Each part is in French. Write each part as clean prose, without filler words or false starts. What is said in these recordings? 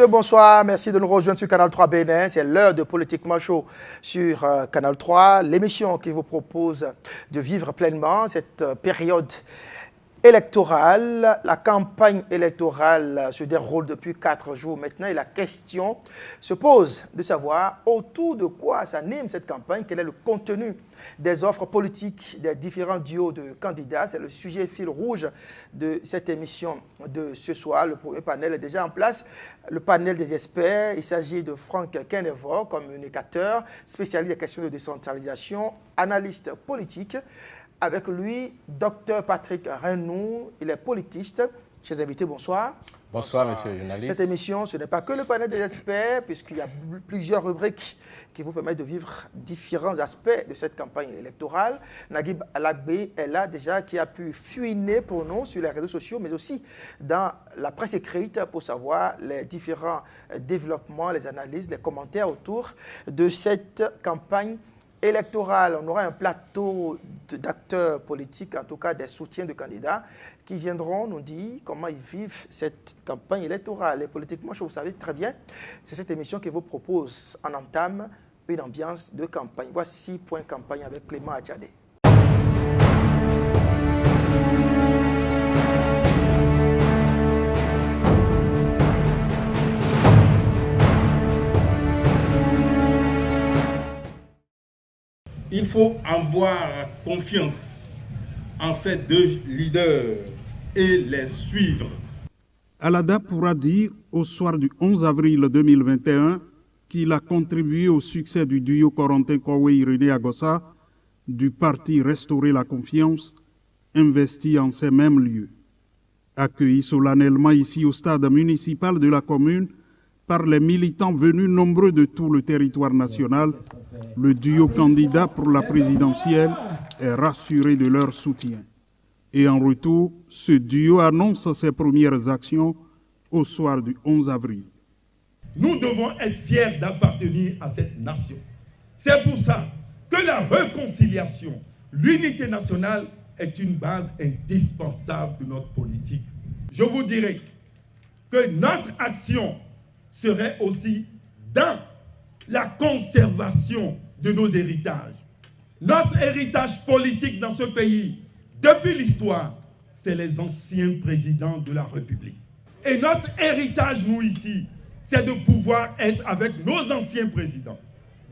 messieurs, bonsoir. Merci de nous rejoindre sur Canal 3 Bénin. C'est l'heure de Politiquement Chaud sur Canal 3, l'émission qui vous propose de vivre pleinement cette période électorale. La campagne électorale se déroule depuis 4 jours maintenant et la question se pose de savoir autour de quoi s'anime cette campagne, quel est le contenu des offres politiques des différents duos de candidats. C'est le sujet fil rouge de cette émission de ce soir. Le premier panel est déjà en place, le panel des experts. Il s'agit de Franck Kenevor, communicateur, spécialiste des questions de décentralisation, analyste politique. Avec lui, Dr Patrick Renou, il est politiste. Chers invités, bonsoir. Bonsoir, monsieur le journaliste. Cette émission, ce n'est pas que le panel des experts, puisqu'il y a plusieurs rubriques qui vous permettent de vivre différents aspects de cette campagne électorale. Naguib Alagbe est là déjà, qui a pu fuiner pour nous sur les réseaux sociaux, mais aussi dans la presse écrite pour savoir les différents développements, les analyses, les commentaires autour de cette campagne électorale. On aura un plateau d'acteurs politiques, en tout cas des soutiens de candidats, qui viendront nous dire comment ils vivent cette campagne électorale. Et politiquement, vous savez très bien, c'est cette émission qui vous propose en entame une ambiance de campagne. Voici Point Campagne avec Clément Adjadé. Il faut avoir confiance en ces deux leaders et les suivre. Alada pourra dire au soir du 11 avril 2021 qu'il a contribué au succès du duo Corentin Kouawé-Irénée Agossa du parti Restaurer la confiance, investi en ces mêmes lieux. Accueilli solennellement ici au stade municipal de la commune par les militants venus nombreux de tout le territoire national, le duo candidat pour la présidentielle est rassuré de leur soutien. Et en retour, ce duo annonce ses premières actions au soir du 11 avril. Nous devons être fiers d'appartenir à cette nation. C'est pour ça que la réconciliation, l'unité nationale est une base indispensable de notre politique. Je vous dirai que notre action serait aussi dans la conservation de nos héritages. Notre héritage politique dans ce pays, depuis l'histoire, c'est les anciens présidents de la République. Et notre héritage, nous ici, c'est de pouvoir être avec nos anciens présidents,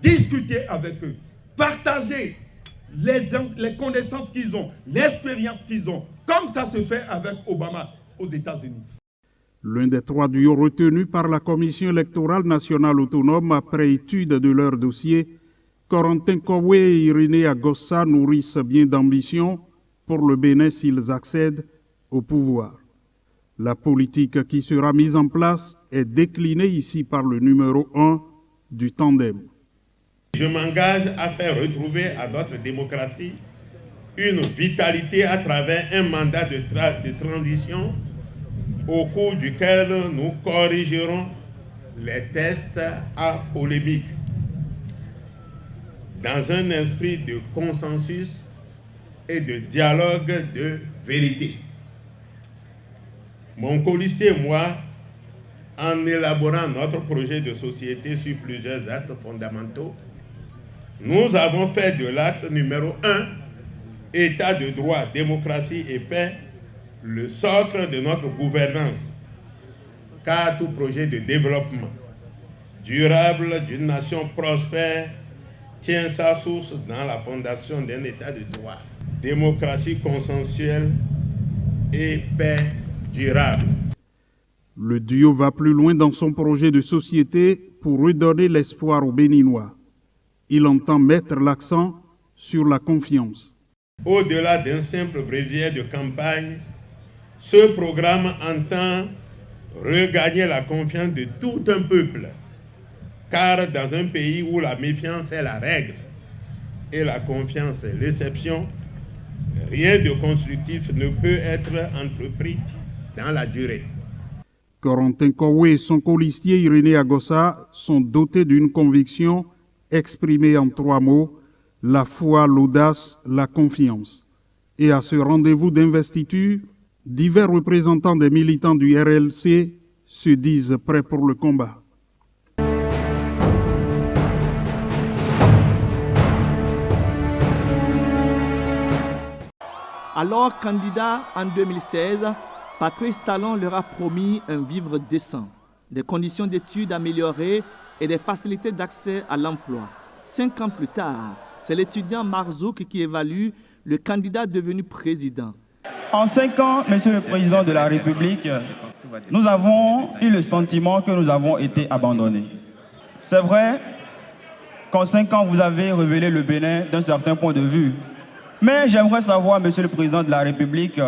discuter avec eux, partager les connaissances qu'ils ont, l'expérience qu'ils ont, comme ça se fait avec Obama aux États-Unis. L'un des 3 duos retenus par la Commission électorale nationale autonome après étude de leur dossier, Corentin Kouawé et Irénée Agossa nourrissent bien d'ambition pour le Bénin s'ils accèdent au pouvoir. La politique qui sera mise en place est déclinée ici par le numéro 1 du tandem. Je m'engage à faire retrouver à notre démocratie une vitalité à travers un mandat de transition au cours duquel nous corrigerons les tests à polémique dans un esprit de consensus et de dialogue de vérité. Mon colistier et moi, en élaborant notre projet de société sur plusieurs actes fondamentaux, nous avons fait de l'axe numéro 1, État de droit, démocratie et paix, le socle de notre gouvernance, car tout projet de développement durable d'une nation prospère tient sa source dans la fondation d'un État de droit, démocratie consensuelle et paix durable. Le duo va plus loin dans son projet de société pour redonner l'espoir aux Béninois. Il entend mettre l'accent sur la confiance. Au-delà d'un simple bréviaire de campagne, ce programme entend regagner la confiance de tout un peuple. Car dans un pays où la méfiance est la règle et la confiance est l'exception, rien de constructif ne peut être entrepris dans la durée. Corentin Kouawé et son colistier Irénée Agossa sont dotés d'une conviction exprimée en 3 mots, la foi, l'audace, la confiance. Et à ce rendez-vous d'investiture, divers représentants des militants du RLC se disent prêts pour le combat. Alors candidat en 2016, Patrice Talon leur a promis un vivre décent, des conditions d'études améliorées et des facilités d'accès à l'emploi. 5 ans plus tard, c'est l'étudiant Marzouk qui évalue le candidat devenu président. En 5 ans, Monsieur le Président de la République, nous avons eu le sentiment que nous avons été abandonnés. C'est vrai qu'en 5 ans, vous avez révélé le Bénin d'un certain point de vue. Mais j'aimerais savoir, Monsieur le Président de la République,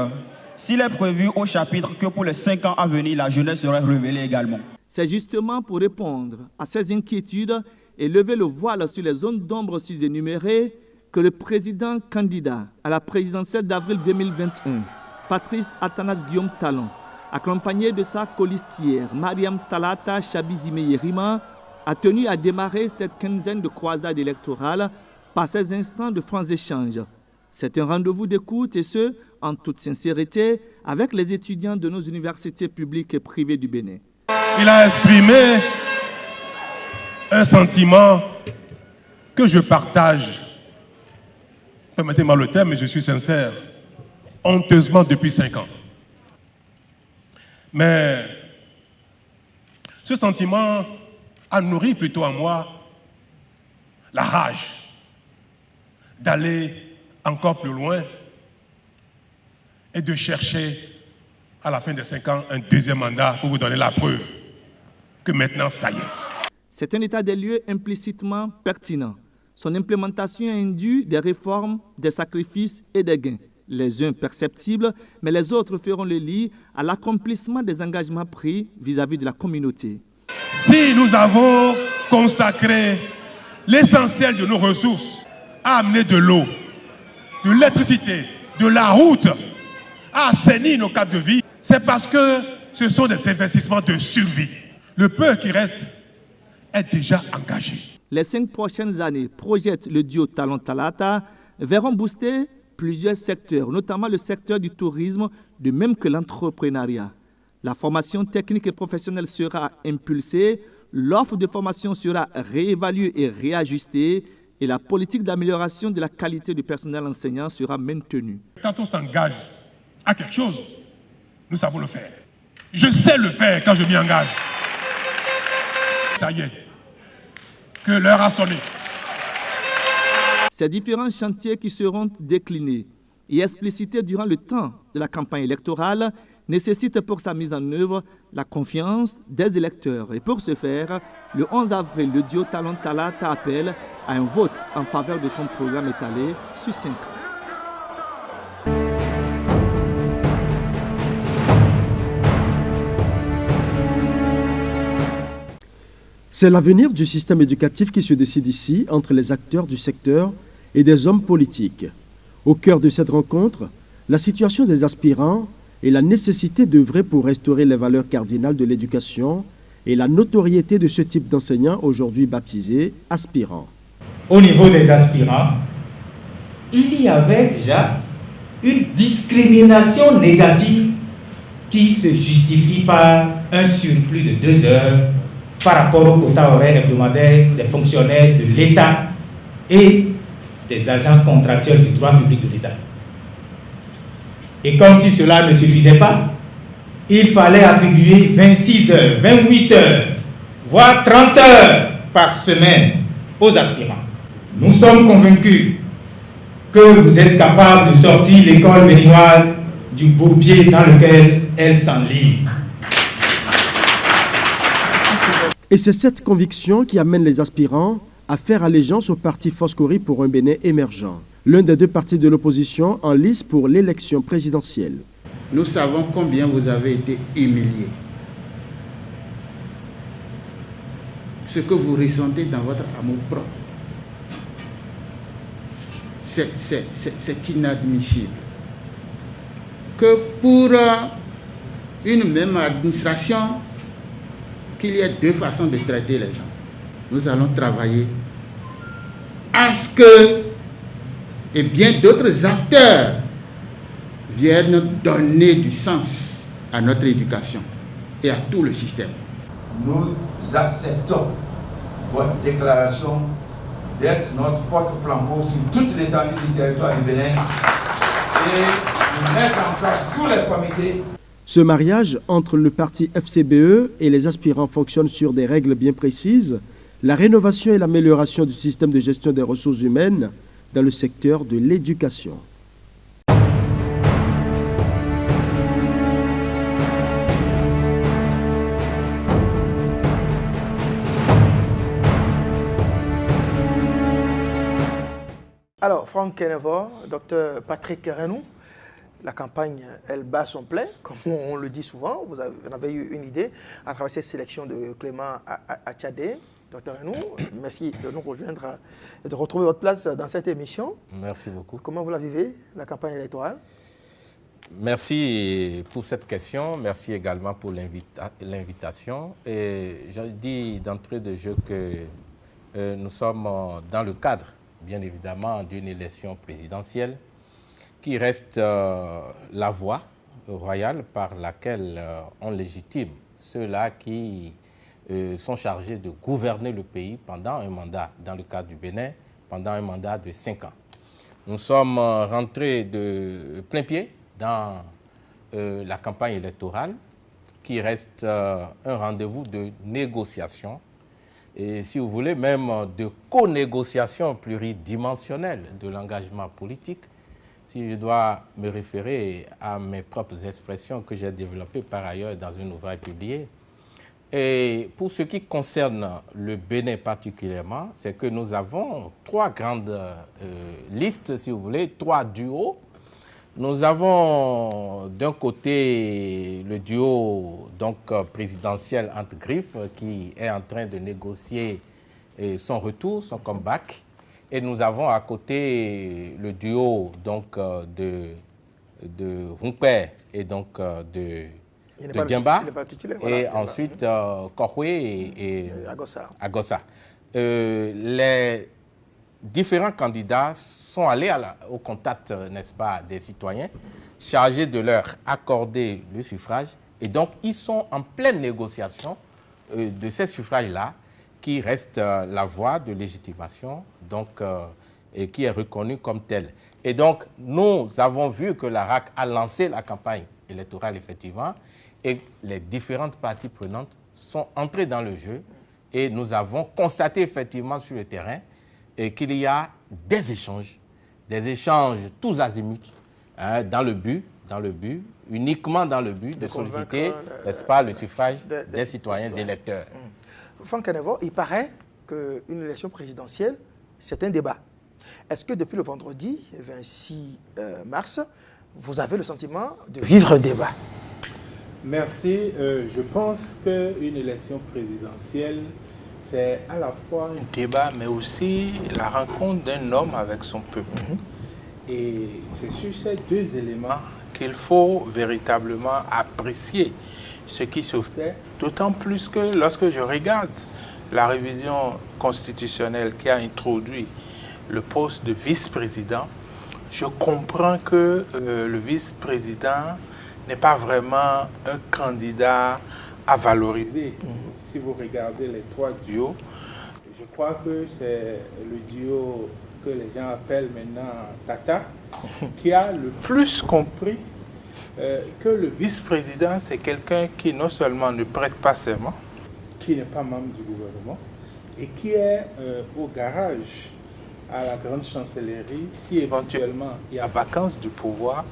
s'il est prévu au chapitre que pour les 5 ans à venir, la jeunesse serait révélée également. C'est justement pour répondre à ces inquiétudes et lever le voile sur les zones d'ombre sus-énumérées que le président candidat à la présidentielle d'avril 2021, Patrice Athanas Guillaume Talon, accompagné de sa colistière Mariam Talata Chabizime Yerima, a tenu à démarrer cette quinzaine de croisades électorales par ces instants de francs échanges. C'est un rendez-vous d'écoute et ce, en toute sincérité, avec les étudiants de nos universités publiques et privées du Bénin. Il a exprimé un sentiment que je partage. Permettez-moi le terme, mais je suis sincère. Honteusement depuis 5 ans. Mais ce sentiment a nourri plutôt en moi la rage d'aller encore plus loin et de chercher à la fin des 5 ans un deuxième mandat pour vous donner la preuve que maintenant ça y est. C'est un état des lieux implicitement pertinent. Son implémentation induit des réformes, des sacrifices et des gains. Les uns perceptibles, mais les autres feront le lit à l'accomplissement des engagements pris vis-à-vis de la communauté. Si nous avons consacré l'essentiel de nos ressources à amener de l'eau, de l'électricité, de la route, à assainir nos cadres de vie, c'est parce que ce sont des investissements de survie. Le peu qui reste est déjà engagé. Les 5 prochaines années projettent le duo Talon Talata verront booster plusieurs secteurs, notamment le secteur du tourisme, de même que l'entrepreneuriat. La formation technique et professionnelle sera impulsée, l'offre de formation sera réévaluée et réajustée et la politique d'amélioration de la qualité du personnel enseignant sera maintenue. Quand on s'engage à quelque chose, nous savons le faire. Je sais le faire quand je m'y engage. Ça y est, que l'heure a sonné. Ces différents chantiers qui seront déclinés et explicités durant le temps de la campagne électorale nécessitent pour sa mise en œuvre la confiance des électeurs. Et pour ce faire, le 11 avril, le duo Talon Talata appelle à un vote en faveur de son programme étalé sur 5 ans. C'est l'avenir du système éducatif qui se décide ici entre les acteurs du secteur et des hommes politiques. Au cœur de cette rencontre, la situation des aspirants et la nécessité d'œuvrer pour restaurer les valeurs cardinales de l'éducation et la notoriété de ce type d'enseignants aujourd'hui baptisés aspirants. Au niveau des aspirants, il y avait déjà une discrimination négative qui se justifie par un surplus de 2 heures par rapport au quota horaire hebdomadaire des fonctionnaires de l'État et des agents contractuels du droit public de l'État. Et comme si cela ne suffisait pas, il fallait attribuer 26 heures, 28 heures, voire 30 heures par semaine aux aspirants. Nous sommes convaincus que vous êtes capable de sortir l'école béninoise du bourbier dans lequel elle s'enlise. Et c'est cette conviction qui amène les aspirants à faire allégeance au parti Foscori pour un Bénin émergent, l'un des 2 partis de l'opposition en lice pour l'élection présidentielle. Nous savons combien vous avez été humiliés. Ce que vous ressentez dans votre amour propre, c'est inadmissible. Que pour une même administration, qu'il y ait 2 façons de traiter les gens. Nous allons travailler à ce que et bien d'autres acteurs viennent donner du sens à notre éducation. et à tout le système. Nous acceptons votre déclaration d'être notre porte-flambeau sur toute l'étendue du territoire du Bénin et nous mettre en place tous les comités. Ce mariage entre le parti FCBE et les aspirants fonctionne sur des règles bien précises, la rénovation et l'amélioration du système de gestion des ressources humaines dans le secteur de l'éducation. Alors, Franck Kenevor, docteur Patrick Renou, la campagne, elle bat son plein, comme on le dit souvent. Vous avez eu une idée à travers cette sélection de Clément Attiadé. Docteur Renou, merci de nous rejoindre et de retrouver votre place dans cette émission. Merci beaucoup. Comment vous la vivez, la campagne électorale? Merci pour cette question. Merci également pour l'invitation. Et je dis d'entrée de jeu que nous sommes dans le cadre, bien évidemment, d'une élection présidentielle qui reste la voie royale par laquelle on légitime ceux-là qui sont chargés de gouverner le pays pendant un mandat, dans le cas du Bénin, pendant un mandat de 5 ans. Nous sommes rentrés de plein pied dans la campagne électorale qui reste un rendez-vous de négociation et, si vous voulez, même de co-négociation pluridimensionnelle de l'engagement politique. Si je dois me référer à mes propres expressions que j'ai développées par ailleurs dans un ouvrage publié. Et pour ce qui concerne le Bénin particulièrement, c'est que nous avons 3 grandes listes, si vous voulez, 3 duos. Nous avons d'un côté le duo donc, présidentiel entre griffes qui est en train de négocier son retour, son comeback. Et nous avons à côté le duo donc, de Humpé et donc de Djemba, et ensuite Korwe et Agossa. Les différents candidats sont allés au contact, n'est-ce pas, des citoyens, chargés de leur accorder le suffrage. Et donc, ils sont en pleine négociation de ces suffrages-là, qui reste la voie de légitimation, donc, et qui est reconnue comme telle. Et donc, nous avons vu que la RAC a lancé la campagne électorale, effectivement, et les différentes parties prenantes sont entrées dans le jeu, et nous avons constaté, effectivement, sur le terrain, qu'il y a des échanges tous azimuts, hein, uniquement dans le but de solliciter, n'est-ce pas, le suffrage des citoyens électeurs. Franck Kenevor, il paraît qu'une élection présidentielle, c'est un débat. Est-ce que depuis le vendredi 26 mars, vous avez le sentiment de vivre un débat? Merci. Je pense qu'une élection présidentielle, c'est à la fois un débat, mais aussi la rencontre d'un homme avec son peuple. Et c'est sur ces 2 éléments qu'il faut véritablement apprécier ce qui se fait, d'autant plus que lorsque je regarde la révision constitutionnelle qui a introduit le poste de vice-président, je comprends que le vice-président n'est pas vraiment un candidat à valoriser. Si vous regardez les 3 duos, je crois que c'est le duo que les gens appellent maintenant Tata, qui a le plus compris que le vice-président, c'est quelqu'un qui non seulement ne prête pas serment, qui n'est pas membre du gouvernement, et qui est au garage à la grande chancellerie, si éventuellement il y a vacance du pouvoir,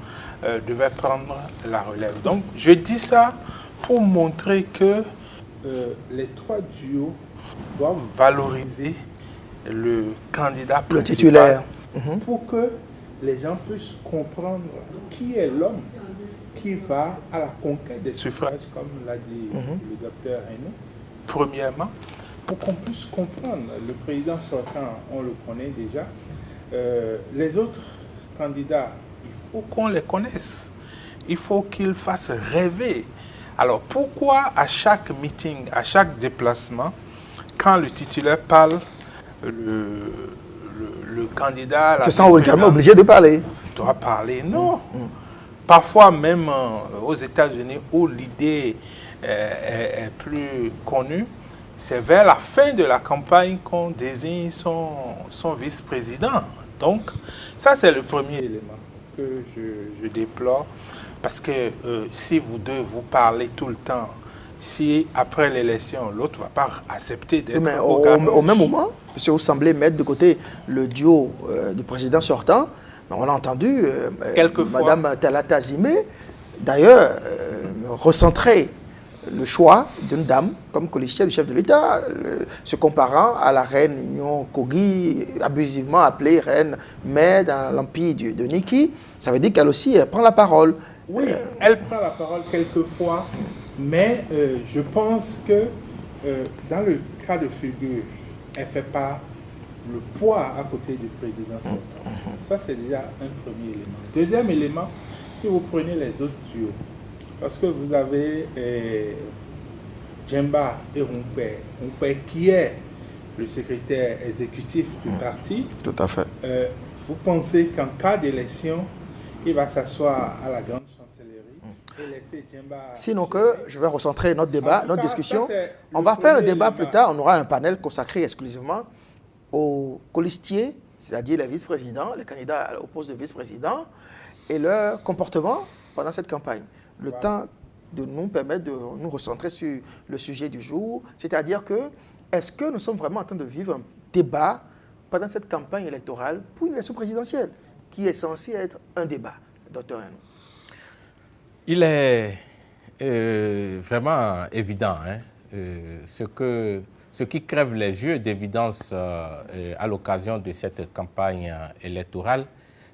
devait prendre la relève. Donc je dis ça pour montrer que les 3 duos doivent valoriser le candidat principal, le titulaire, pour que les gens puissent comprendre qui est l'homme qui va à la conquête des suffrages, comme l'a dit le docteur Renou. Premièrement, pour qu'on puisse comprendre, le président sortant, on le connaît déjà, les autres candidats, il faut qu'on les connaisse, il faut qu'ils fassent rêver. Alors pourquoi à chaque meeting, à chaque déplacement, quand le titulaire parle, le candidat... Se sent également obligé de parler. Doit parler, non. Parfois même aux États-Unis, où l'idée est plus connu, c'est vers la fin de la campagne qu'on désigne son vice-président. Donc, ça c'est le premier élément que je déplore, parce que si vous deux vous parlez tout le temps, si après l'élection, l'autre ne va pas accepter d'être au même moment, parce que vous semblez mettre de côté le duo du président sortant, on a entendu Mme Talata Zimé, d'ailleurs, recentrer le choix d'une dame comme colistière du chef de l'État, se comparant à la reine Nyon Kogi, abusivement appelée reine mère dans l'empire de Niki. Ça veut dire qu'elle aussi, elle prend la parole. Oui, elle prend la parole quelquefois, mais je pense que dans le cas de figure, elle ne fait pas le poids à côté du président sortant. Ça, c'est déjà un premier élément. Deuxième élément, si vous prenez les autres duos, parce que vous avez Djemba et Rumpe qui est le secrétaire exécutif du parti. Tout à fait. Vous pensez qu'en cas d'élection, il va s'asseoir à la grande chancellerie et laisser Djemba... Sinon que je vais recentrer notre débat, notre discussion. On va faire un débat plus tard. On aura un panel consacré exclusivement aux colistiers, c'est-à-dire les vice-présidents, les candidats au poste de vice-président, et leur comportement pendant cette campagne. Le temps de nous permettre de nous recentrer sur le sujet du jour, c'est-à-dire que, est-ce que nous sommes vraiment en train de vivre un débat pendant cette campagne électorale pour une élection présidentielle, qui est censée être un débat, Dr. Henou? Il est vraiment évident, ce qui crève les yeux d'évidence à l'occasion de cette campagne électorale,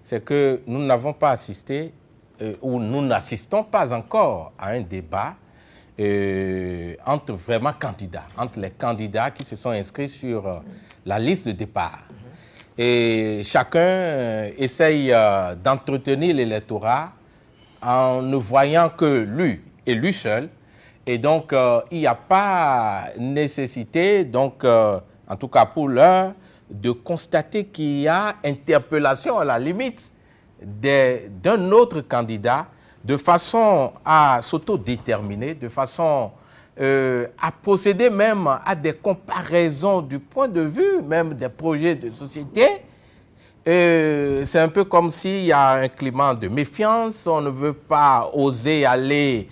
c'est que nous n'avons pas assisté où nous n'assistons pas encore à un débat entre vraiment candidats, entre les candidats qui se sont inscrits sur la liste de départ. Et chacun essaye d'entretenir l'électorat en ne voyant que lui et lui seul. Et donc, il n'y a pas nécessité, donc, en tout cas pour l'heure, de constater qu'il y a interpellation à la limite d'un autre candidat, de façon à s'autodéterminer, de façon à procéder même à des comparaisons du point de vue même des projets de société. C'est un peu comme s'il y a un climat de méfiance, on ne veut pas oser aller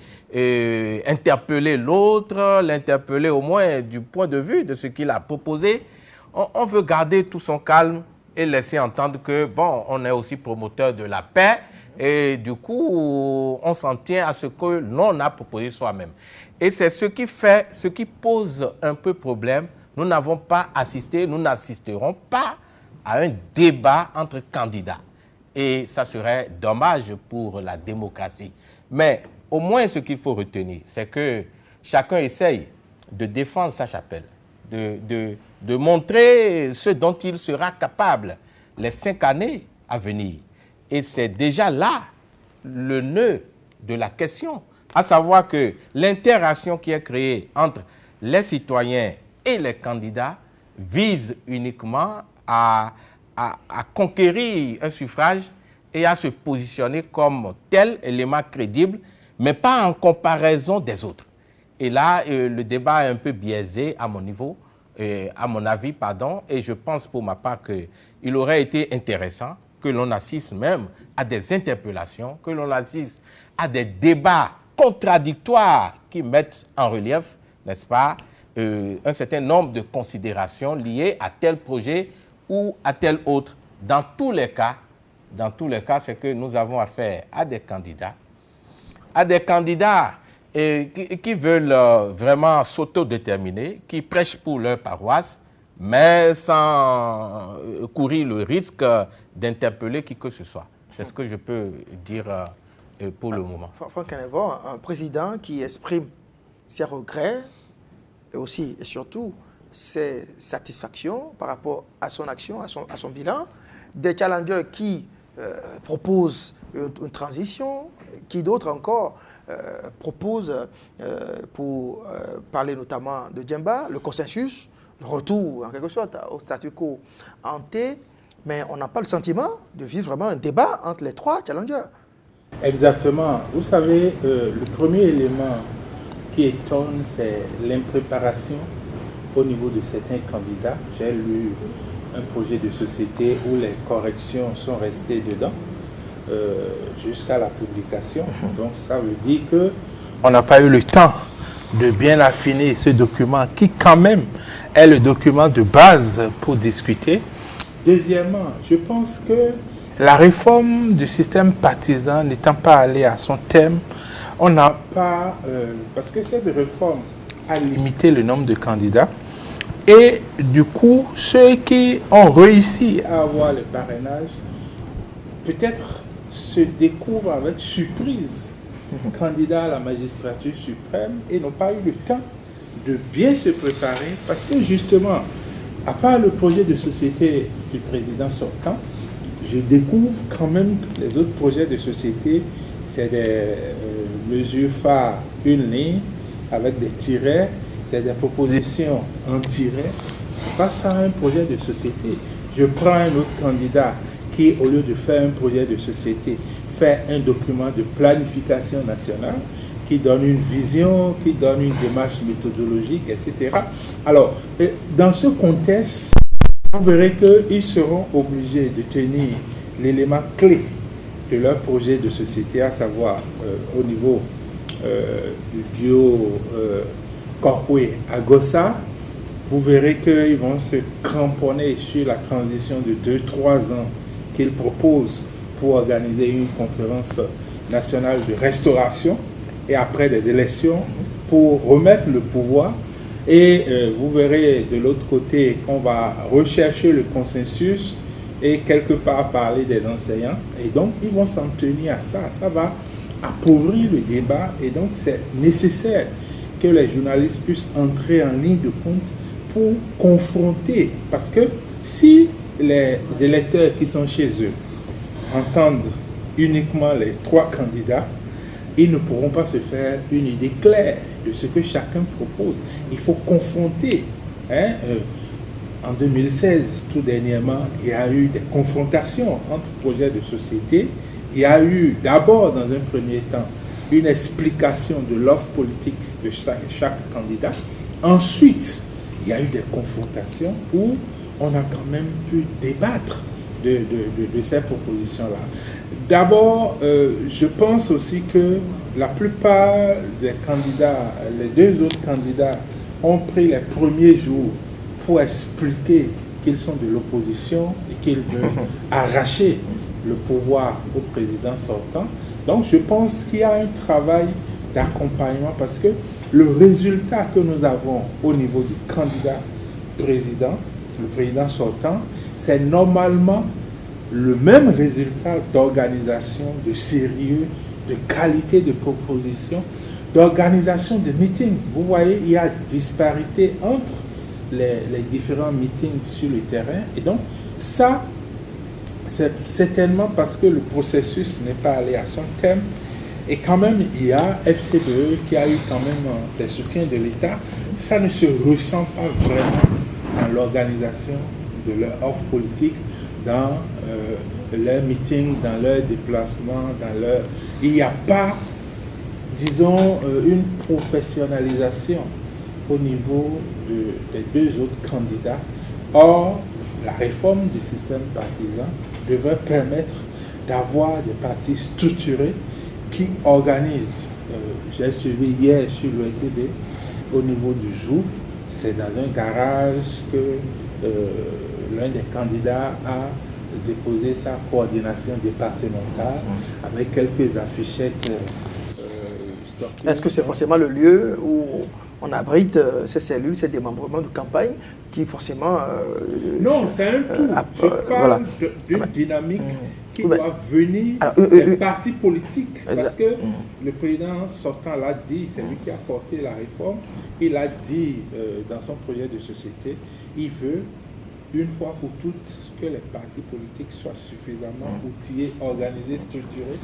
interpeller l'autre, l'interpeller au moins du point de vue de ce qu'il a proposé. On veut garder tout son calme et laisser entendre que, bon, on est aussi promoteur de la paix et du coup, on s'en tient à ce que l'on a proposé soi-même. Et c'est ce qui pose un peu problème. Nous n'avons pas assisté, nous n'assisterons pas à un débat entre candidats. Et ça serait dommage pour la démocratie. Mais au moins, ce qu'il faut retenir, c'est que chacun essaye de défendre sa chapelle, de montrer ce dont il sera capable les 5 années à venir. Et c'est déjà là le nœud de la question, à savoir que l'interaction qui est créée entre les citoyens et les candidats vise uniquement à conquérir un suffrage et à se positionner comme tel élément crédible, mais pas en comparaison des autres. Et là, le débat est un peu biaisé à mon niveau, à mon avis, pardon, et je pense pour ma part qu'il aurait été intéressant que l'on assiste même à des interpellations, que l'on assiste à des débats contradictoires qui mettent en relief, n'est-ce pas, un certain nombre de considérations liées à tel projet ou à tel autre. Dans tous les cas, c'est que nous avons affaire à des candidats qui veulent vraiment s'autodéterminer, qui prêchent pour leur paroisse, mais sans courir le risque d'interpeller qui que ce soit. C'est ce que je peux dire pour le moment. Franck Kenevo, un président qui exprime ses regrets et aussi et surtout ses satisfactions par rapport à son action, à son bilan, des challengers qui proposent une transition, qui d'autres encore proposent, pour parler notamment de Djemba, le consensus, le retour en quelque sorte au statu quo hanté, mais on n'a pas le sentiment de vivre vraiment un débat entre les 3 challengers. Exactement. Vous savez, le premier élément qui étonne, c'est l'impréparation au niveau de certains candidats. J'ai lu un projet de société où les corrections sont restées dedans jusqu'à la publication. Donc ça veut dire qu'on n'a pas eu le temps de bien affiner ce document qui quand même est le document de base pour discuter. Deuxièmement, je pense que la réforme du système partisan n'étant pas allée à son terme, on n'a pas... parce que cette réforme a limité le nombre de candidats et du coup, ceux qui ont réussi à avoir le parrainage, peut-être se découvrent avec surprise candidats à la magistrature suprême et n'ont pas eu le temps de bien se préparer parce que justement, à part le projet de société du président sortant, je découvre quand même que les autres projets de société, c'est des mesures phares, une ligne avec des tirets, c'est des propositions en tiret. C'est pas ça un projet de société. Je prends un autre candidat qui, au lieu de faire un projet de société, fait un document de planification nationale qui donne une vision, qui donne une démarche méthodologique, etc. Alors, dans ce contexte, vous verrez qu'ils seront obligés de tenir l'élément clé de leur projet de société, à savoir au niveau du duo Korwe-Agossa. Vous verrez qu'ils vont se cramponner sur la transition de 2-3 ans qu'ils proposent pour organiser une conférence nationale de restauration et après des élections pour remettre le pouvoir. Et vous verrez de l'autre côté qu'on va rechercher le consensus et quelque part parler des enseignants. Et donc, ils vont s'en tenir à ça. Ça va appauvrir le débat. Et donc, c'est nécessaire que les journalistes puissent entrer en ligne de compte pour confronter. Parce que si les électeurs qui sont chez eux entendent uniquement les 3 candidats, ils ne pourront pas se faire une idée claire de ce que chacun propose. Il faut confronter. En 2016, tout dernièrement, il y a eu des confrontations entre projets de société. Il y a eu d'abord, dans un premier temps, une explication de l'offre politique de chaque candidat. Ensuite, il y a eu des confrontations où on a quand même pu débattre de ces propositions-là. D'abord, je pense aussi que la plupart des candidats, les 2 autres candidats, ont pris les premiers jours pour expliquer qu'ils sont de l'opposition et qu'ils veulent arracher le pouvoir au président sortant. Donc je pense qu'il y a un travail d'accompagnement parce que le résultat que nous avons au niveau du candidat président, le président sortant, c'est normalement le même résultat d'organisation, de sérieux, de qualité de proposition, d'organisation de meetings. Vous voyez, il y a disparité entre les différents meetings sur le terrain. Et donc, ça, c'est certainement parce que le processus n'est pas allé à son terme. Et quand même, il y a FCDE qui a eu quand même des soutiens de l'État. Ça ne se ressent pas vraiment dans l'organisation de leur offre politique, dans leurs meetings, dans leurs déplacements, il n'y a pas, disons, une professionnalisation au niveau des 2 autres candidats. Or, la réforme du système partisan devrait permettre d'avoir des partis structurés qui organisent. J'ai suivi hier sur l'OETB, au niveau du jour, c'est dans un garage que l'un des candidats a déposé sa coordination départementale avec quelques affichettes. Est-ce que c'est forcément le lieu où on abrite ces cellules, ces démembrements de campagne qui forcément... non, c'est un tout. Je parle d'une dynamique qui doit venir des partis politiques. Parce que le président sortant l'a dit, c'est lui qui a porté la réforme, il a dit dans son projet de société, il veut une fois pour toutes que les partis politiques soient suffisamment outillés, organisés, structurés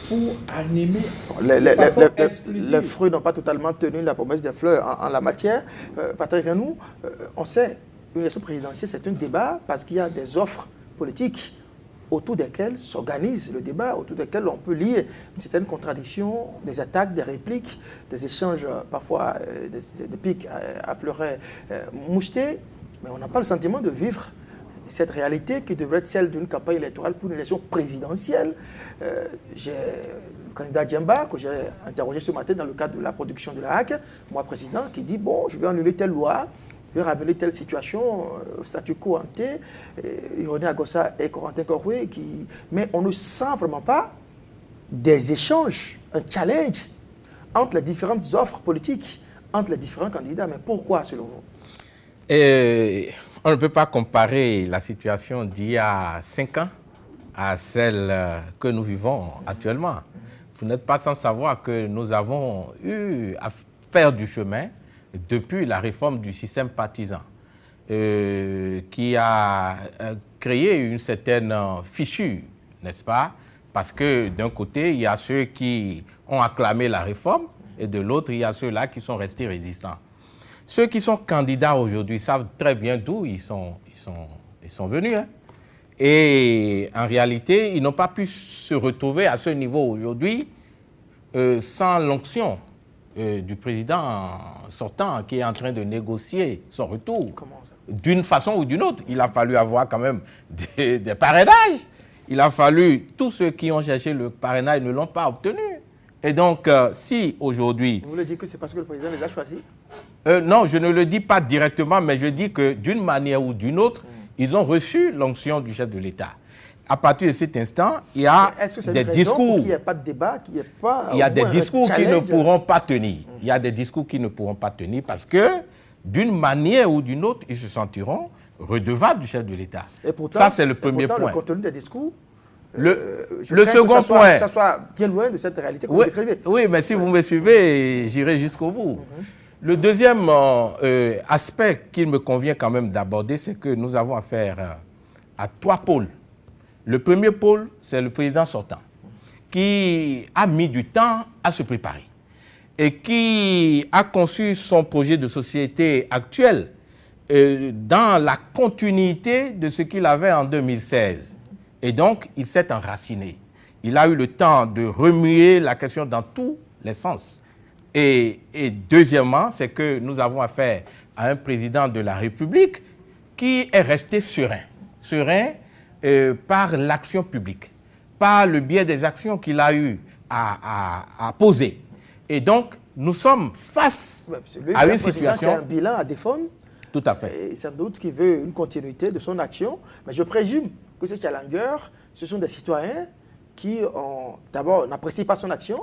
pour animer les fruits n'ont pas totalement tenu la promesse des fleurs en la matière. Patrick Renou, on sait, une élection présidentielle, c'est un débat parce qu'il y a des offres politiques autour desquels s'organise le débat, autour desquels on peut lire une certaine contradiction, des attaques, des répliques, des échanges parfois, des pics à fleurets mouchetés, mais on n'a pas le sentiment de vivre cette réalité qui devrait être celle d'une campagne électorale pour une élection présidentielle. J'ai le candidat Djemba, que j'ai interrogé ce matin dans le cadre de la production de la HAC, moi président, qui dit, bon, je vais annuler telle loi, je vais ramener telle situation, statu quo ante, Ironé Agossa et Corentin Koroué, mais on ne sent vraiment pas des échanges, un challenge entre les différentes offres politiques, entre les différents candidats. Mais pourquoi, selon vous? On ne peut pas comparer la situation d'il y a 5 ans à celle que nous vivons actuellement. Vous n'êtes pas sans savoir que nous avons eu à faire du chemin depuis la réforme du système partisan, qui a créé une certaine fissure, n'est-ce pas? Parce que d'un côté, il y a ceux qui ont acclamé la réforme et de l'autre, il y a ceux-là qui sont restés résistants. Ceux qui sont candidats aujourd'hui savent très bien d'où ils sont venus. Hein. Et en réalité, ils n'ont pas pu se retrouver à ce niveau aujourd'hui sans l'onction du président sortant qui est en train de négocier son retour. D'une façon ou d'une autre. Il a fallu avoir quand même des parrainages. Il a fallu, tous ceux qui ont cherché le parrainage ne l'ont pas obtenu. Et donc, si aujourd'hui... Vous voulez dire que c'est parce que le président les a choisis? Non, je ne le dis pas directement, mais je dis que d'une manière ou d'une autre, ils ont reçu l'onction du chef de l'État. À partir de cet instant, il y a des discours... Il n'y a pas de débat, qu'il n'y ait pas... Il y a des discours qui ne pourront pas tenir. Il y a des discours qui ne pourront pas tenir parce que, d'une manière ou d'une autre, ils se sentiront redevables du chef de l'État. Ça, c'est le premier point. Le contenu des discours... Le second point... Ça soit bien loin de cette réalité que vous décrivez. Oui, mais si vous me suivez, j'irai jusqu'au bout. Le deuxième aspect qu'il me convient quand même d'aborder, c'est que nous avons affaire à 3 pôles. Le premier pôle, c'est le président sortant, qui a mis du temps à se préparer et qui a conçu son projet de société actuel dans la continuité de ce qu'il avait en 2016. Et donc, il s'est enraciné. Il a eu le temps de remuer la question dans tous les sens. Et deuxièmement, c'est que nous avons affaire à un président de la République qui est resté serein. Serein par l'action publique, par le biais des actions qu'il a eu à poser. Et donc, nous sommes face à une situation... Qui a un bilan à défendre. Tout à fait. Et sans doute qu'il veut une continuité de son action. Mais je présume que ces challengers, ce sont des citoyens qui, d'abord, n'apprécient pas son action,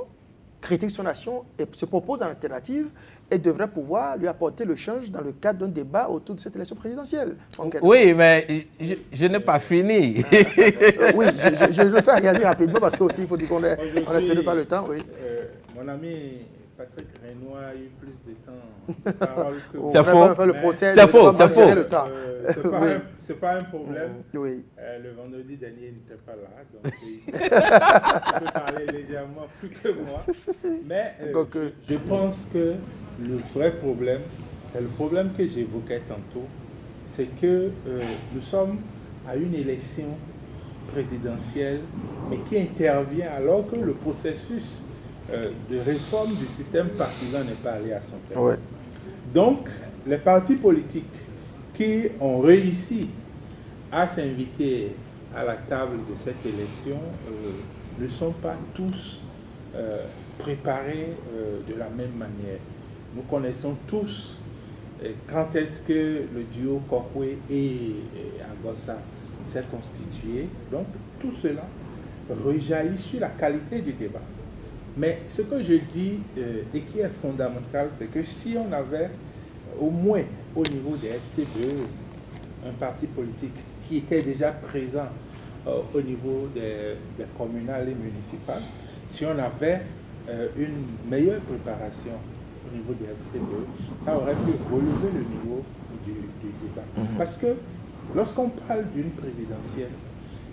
critiquent son action et se proposent en alternative et devraient pouvoir lui apporter le change dans le cadre d'un débat autour de cette élection présidentielle. Oui, mais je n'ai pas fini. Oui, je le fais réagir rapidement parce qu'aussi, il faut dire qu'on est tenu par le temps. Oui. Mon ami Patrick Renoir a eu plus de temps. C'est faux. C'est faux, c'est faux. C'est pas un problème. Oui. Le vendredi dernier, il n'était pas là, donc il peut parler légèrement plus que moi. Mais je pense que le vrai problème, c'est le problème que j'évoquais tantôt, c'est que nous sommes à une élection présidentielle, mais qui intervient alors que le processus de réforme du système partisan n'est pas allé à son terme. Ouais. Donc, les partis politiques qui ont réussi à s'inviter à la table de cette élection ne sont pas tous préparés de la même manière. Nous connaissons tous quand est-ce que le duo Koroué et Agossa s'est constitué. Donc, tout cela rejaillit sur la qualité du débat. Mais ce que je dis et qui est fondamental, c'est que si on avait au moins au niveau des FCBE un parti politique qui était déjà présent au niveau des communales et municipales, si on avait une meilleure préparation au niveau des FCBE, ça aurait pu relever le niveau du débat. Parce que lorsqu'on parle d'une présidentielle,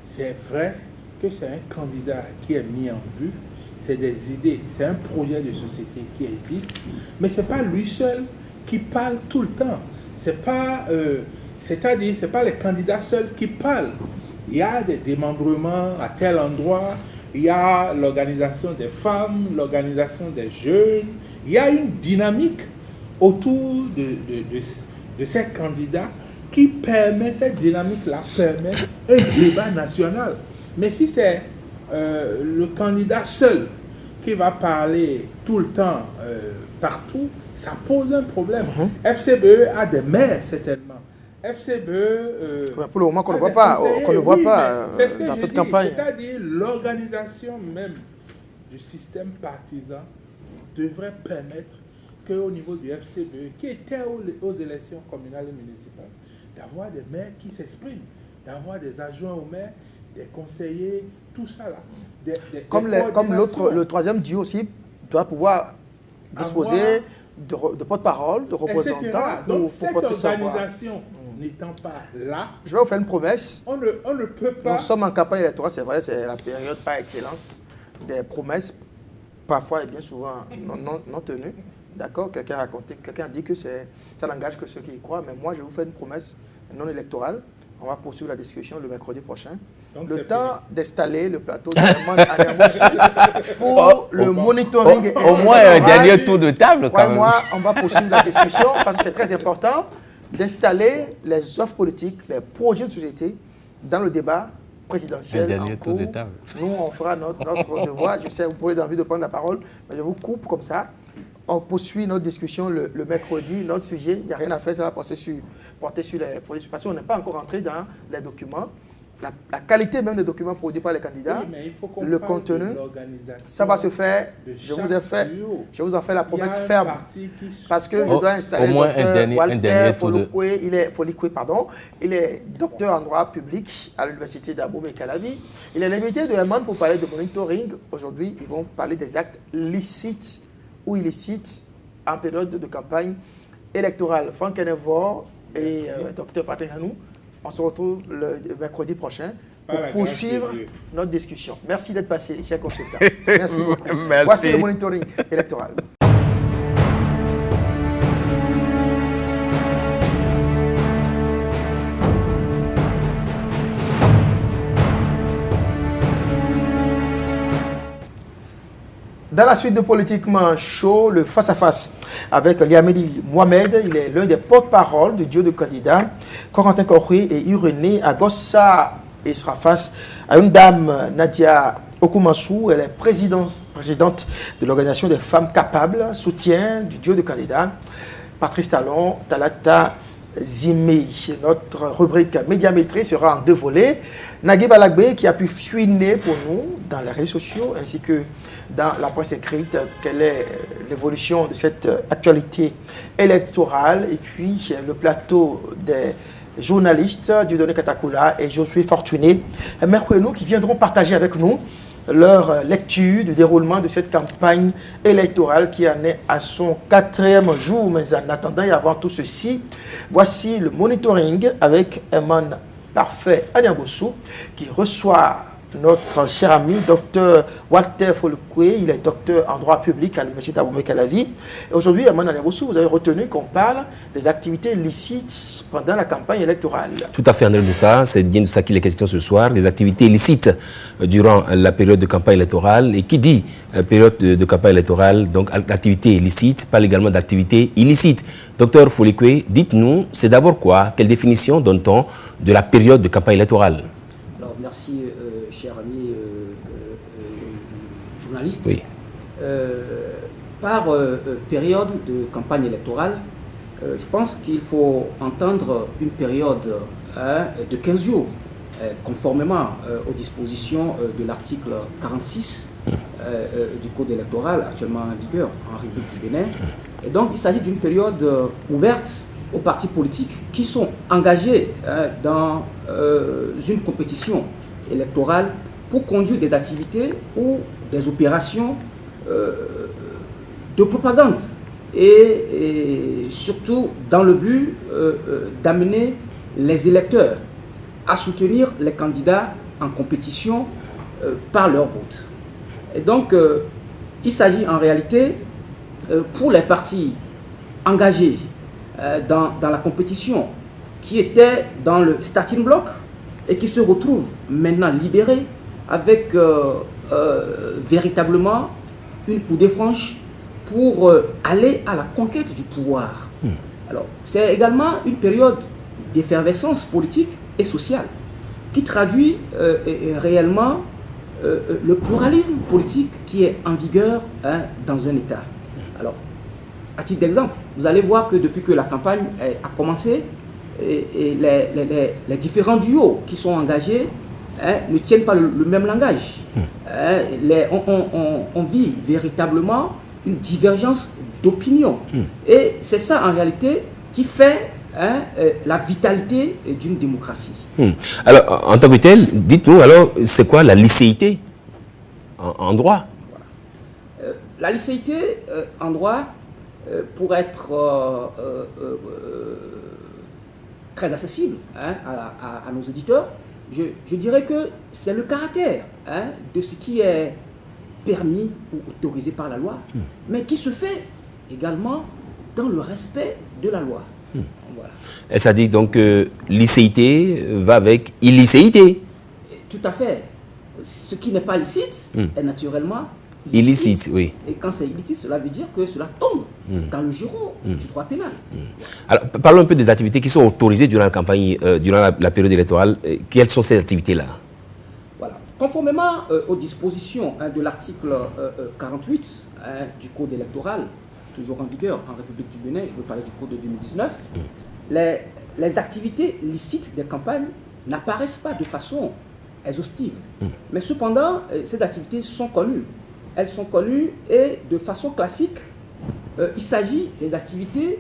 c'est vrai que c'est un candidat qui est mis en vue, c'est des idées, c'est un projet de société qui existe, mais ce n'est pas lui seul qui parle tout le temps. C'est pas, c'est-à-dire, ce n'est pas les candidats seuls qui parlent. il y a des démembrements à tel endroit, il y a l'organisation des femmes, l'organisation des jeunes, il y a une dynamique autour de ces candidats qui permet, cette dynamique-là permet un débat national. Mais si c'est le candidat seul qui va parler tout le temps, partout, ça pose un problème. FCBE a des maires, certainement. FCBE... pour le moment, qu'on ne voit pas, dans cette campagne. C'est-à-dire l'organisation même du système partisan devrait permettre qu'au niveau du FCBE, qui était aux élections communales et municipales, d'avoir des maires qui s'expriment, d'avoir des adjoints aux maires, des conseillers, tout ça là. Comme le troisième duo aussi doit pouvoir disposer de porte-parole, de représentants. Donc cette organisation n'étant pas là... Je vais vous faire une promesse. On ne peut pas... Nous sommes en campagne électorale, c'est vrai, c'est la période par excellence des promesses, parfois et bien souvent non tenues. D'accord, quelqu'un a dit que ça n'engage que ceux qui y croient, mais moi je vous fais une promesse non électorale. On va poursuivre la discussion le mercredi prochain. Donc le temps d'installer le plateau pour le monitoring. Au moins un dernier tour de table quand même. Moi, on va poursuivre la discussion parce que c'est très important d'installer les offres politiques, les projets de société dans le débat présidentiel. Un dernier tour de table. Nous, on fera notre devoir. Je sais, vous pourrez avoir envie de prendre la parole, mais je vous coupe comme ça. On poursuit notre discussion le mercredi, notre sujet. Il n'y a rien à faire, ça va porter sur les produits. Parce qu'on n'est pas encore entré dans les documents. La qualité même des documents produits par les candidats, oui, mais il faut le contenu, ça va se faire. Je vous en fais la promesse ferme. Parce que je dois installer au moins un dernier tour de... Il est docteur en droit public à l'université d'Abomey-Calavi. Il est l'invité de Herman pour parler de monitoring. Aujourd'hui, ils vont parler des actes licites ou illicites en période de campagne électorale. Franck Henevor et Dr Patrick Hanou, on se retrouve le mercredi prochain pour poursuivre notre discussion. Merci d'être passé, chers consultants. Merci beaucoup. Merci. Voici le monitoring électoral. Dans la suite de Politiquement Chaud, le face-à-face avec Liamedi Mohamed, il est l'un des porte-parole du duo de candidats, Corentin Corré et Irénée Agossa. Il sera face à une dame, Nadia Okumansou, elle est présidente de l'Organisation des femmes capables, soutien du duo de candidats, Patrice Talon, Talata Zimé. Notre rubrique médiamétrie sera en 2 volets. Nagui Balagbe qui a pu fuiner pour nous dans les réseaux sociaux ainsi que dans la presse écrite quelle est l'évolution de cette actualité électorale, et puis le plateau des journalistes Dieudonné Katakula et Josué Fortuné Mercouenou qui viendront partager avec nous leur lecture du déroulement de cette campagne électorale qui en est à son 4e jour. Mais en attendant et avant tout ceci, voici le monitoring avec Herman Parfait Aniabossou qui reçoit notre cher ami Dr Walter Folkwe. Il est docteur en droit public à l'université d'Abomey-Calavi. Et aujourd'hui, Herman Aniabossou, vous avez retenu qu'on parle des activités licites pendant la campagne électorale. Tout à fait, André Doussa. C'est bien de ça qu'il est question ce soir, des activités illicites durant la période de campagne électorale. Et qui dit période de campagne électorale, donc activité illicite, parle également d'activités illicites. Docteur Folkwe, dites-nous, c'est d'abord quoi? Quelle définition donne-t-on de la période de campagne électorale? Alors, merci, cher ami journaliste. Oui. Par période de campagne électorale, je pense qu'il faut entendre une période de 15 jours, conformément aux dispositions de l'article 46 du Code électoral actuellement en vigueur en République du Bénin. Et donc, il s'agit d'une période ouverte aux partis politiques qui sont engagés dans une compétition électorale pour conduire des activités ou des opérations de propagande et surtout dans le but d'amener les électeurs à soutenir les candidats en compétition par leur vote. Et donc, il s'agit en réalité pour les partis engagés dans la compétition qui étaient dans le starting block et qui se retrouvent maintenant libérés avec véritablement une coudée franche pour aller à la conquête du pouvoir. Alors, c'est également une période d'effervescence politique et sociale qui traduit réellement le pluralisme politique qui est en vigueur dans un État. Alors, à titre d'exemple, vous allez voir que depuis que la campagne a commencé, les différents duos qui sont engagés ne tiennent pas le même langage. On vit véritablement une divergence d'opinion. Et c'est ça en réalité qui fait la vitalité d'une démocratie. Alors, en tant que tel, dites-nous alors, c'est quoi la licéité en droit? La licéité en droit, pour être très accessible à nos auditeurs, je dirais que c'est le caractère de ce qui est permis ou autorisé par la loi, mais qui se fait également dans le respect de la loi. Voilà. Et ça dit donc que licéité va avec illicéité. Tout à fait. Ce qui n'est pas licite est naturellement illicite, oui. Et quand c'est illicite, cela veut dire que cela tombe dans le giron du droit pénal. Alors, parlons un peu des activités qui sont autorisées durant la campagne, durant la période électorale. Quelles sont ces activités-là? Voilà. Conformément aux dispositions de l'article 48 du Code électoral, toujours en vigueur en République du Bénin, je veux parler du Code de 2019, les activités licites des campagnes n'apparaissent pas de façon exhaustive. Mais cependant, ces activités sont connues. Elles sont connues et de façon classique, il s'agit des activités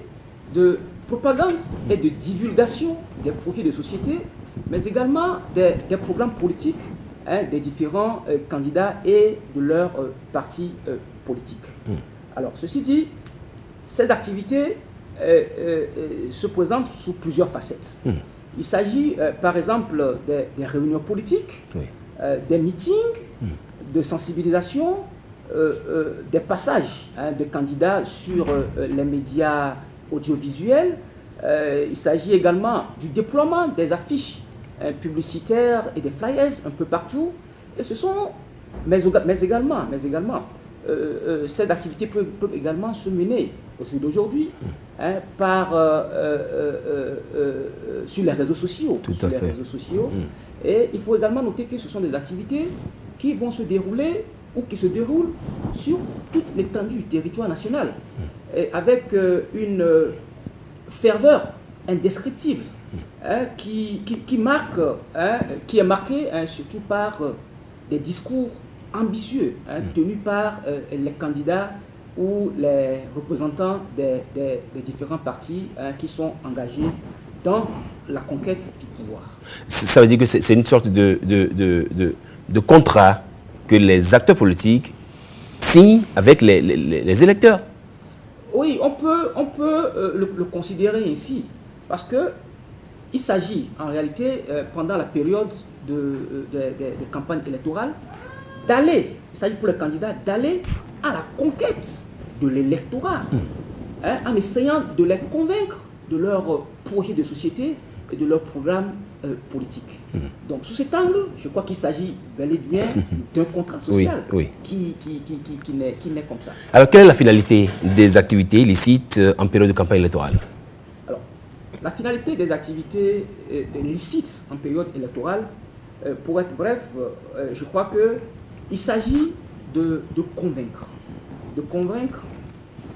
de propagande et de divulgation des projets de société, mais également des programmes politiques des différents candidats et de leurs partis politiques. Alors, ceci dit, ces activités se présentent sous plusieurs facettes. Il s'agit, par exemple, des réunions politiques, des meetings, de sensibilisation, des passages de candidats sur les médias audiovisuels. Il s'agit également du déploiement des affiches publicitaires et des flyers un peu partout. Et ce sont, mais également, ces activités peuvent également se mener au jour d'aujourd'hui sur les réseaux sociaux. Et il faut également noter que ce sont des activités qui vont se dérouler ou qui se déroulent sur toute l'étendue du territoire national, et avec une ferveur indescriptible qui est marquée surtout par des discours ambitieux tenus par les candidats ou les représentants des différents partis qui sont engagés dans la conquête du pouvoir. Ça veut dire que c'est une sorte de contrat que les acteurs politiques signent avec les électeurs. Oui, on peut le considérer ainsi, parce qu'il s'agit en réalité, pendant la période des campagnes électorales, il s'agit pour les candidats d'aller à la conquête de l'électorat, en essayant de les convaincre de leur projet de société et de leur programme politique. Donc, sous cet angle, je crois qu'il s'agit bel et bien d'un contrat social qui naît comme ça. Alors, quelle est la finalité des activités illicites en période de campagne électorale? Alors, la finalité des activités licites en période électorale, pour être bref, je crois qu'il s'agit de convaincre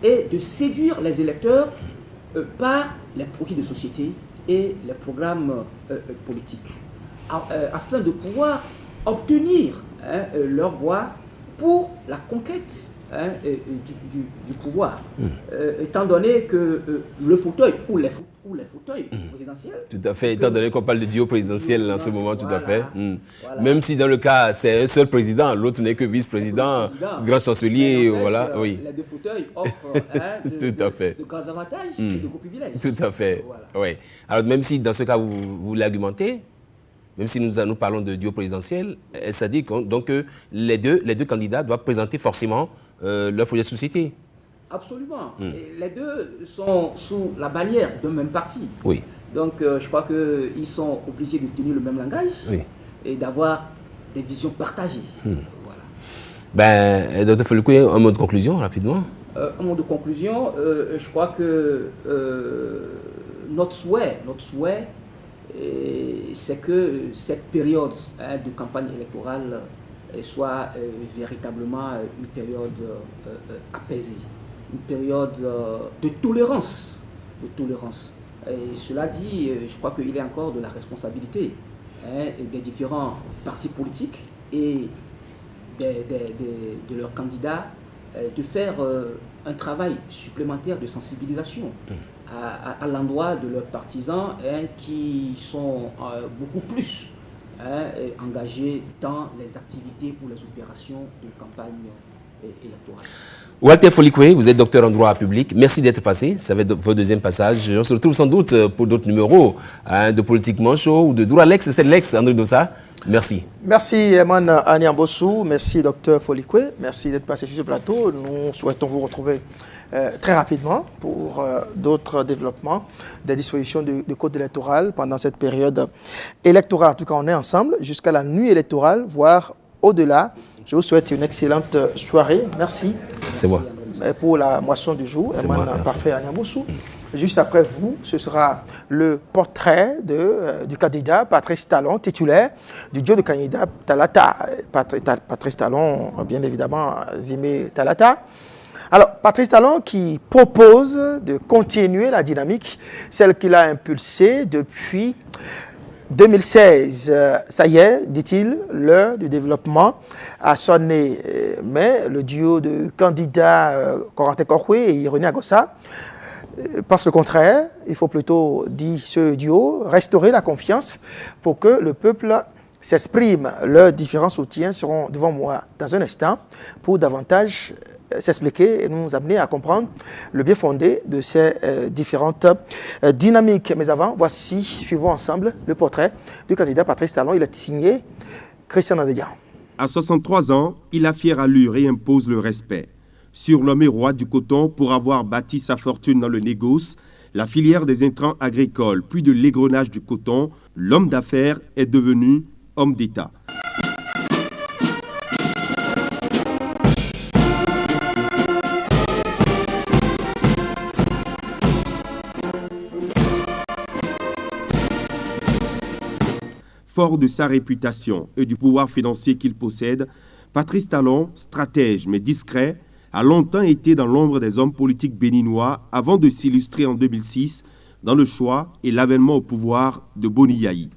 et de séduire les électeurs par les projets de société et les programmes politiques, afin de pouvoir obtenir leur voix pour la conquête du pouvoir, étant donné que le fauteuil ou les fauteuils présidentiels... Tout à fait, étant donné qu'on parle de duo présidentiel en ce moment, tout à fait. Voilà. Même si dans le cas, c'est un seul président, l'autre n'est que vice-président, grand chancelier, voilà, oui. Les deux fauteuils offrent de grands avantages et de gros privilèges. Tout à fait, voilà. Oui. Alors même si dans ce cas, vous l'argumentez, même si nous parlons de duo présidentiel, ça dit donc que les deux candidats doivent présenter forcément leur projet de société. Absolument. Et les deux sont sous la bannière d'un même parti. Oui. Donc je crois qu'ils sont obligés de tenir le même langage et d'avoir des visions partagées. Ben, Dr. Folikwe, un mot de conclusion, rapidement. Un mot de conclusion, je crois que notre souhait c'est que cette période de campagne électorale soit véritablement une période apaisée, une période de tolérance. Et cela dit, je crois qu'il est encore de la responsabilité des différents partis politiques et de leurs candidats de faire un travail supplémentaire de sensibilisation à l'endroit de leurs partisans qui sont beaucoup plus engagés dans les activités ou les opérations de campagne électorale. Walter Folikwe, vous êtes docteur en droit public. Merci d'être passé. Ça va être votre deuxième passage. On se retrouve sans doute pour d'autres numéros de Politiquement Chaud ou de Douralex. C'est Lex, André Dossa. Merci. Merci, Eman Anyambossou. Merci, docteur Folikwe. Merci d'être passé sur ce plateau. Nous souhaitons vous retrouver très rapidement pour d'autres développements des dispositions du code électoral pendant cette période électorale. En tout cas, on est ensemble jusqu'à la nuit électorale, voire au-delà. Je vous souhaite une excellente soirée. Merci. C'est moi. Pour la moisson du jour, Eman Parfait Anyambossou. Juste après vous, ce sera le portrait du candidat Patrice Talon, titulaire du duo de candidats Talata. Patrice Talon, bien évidemment, Zimé Talata. Alors, Patrice Talon qui propose de continuer la dynamique, celle qu'il a impulsée depuis 2016. Ça y est, dit-il, l'heure du développement a sonné. Mais le duo de candidats Corentin Koroué et Ironie Agossa pense le contraire. Il faut plutôt, dit ce duo, restaurer la confiance pour que le peuple s'exprime. Leurs différents soutiens seront devant moi dans un instant pour davantage s'expliquer et nous amener à comprendre le bien fondé de ces différentes dynamiques. Mais avant, voici, suivons ensemble le portrait du candidat Patrice Talon. Il est signé Christian Nandédian. À 63 ans, il a fière allure et impose le respect. Surnommé roi du coton pour avoir bâti sa fortune dans le négoce, la filière des intrants agricoles, puis de l'égrenage du coton, l'homme d'affaires est devenu homme d'État. Fort de sa réputation et du pouvoir financier qu'il possède, Patrice Talon, stratège mais discret, a longtemps été dans l'ombre des hommes politiques béninois avant de s'illustrer en 2006 dans le choix et l'avènement au pouvoir de Boni Yayi.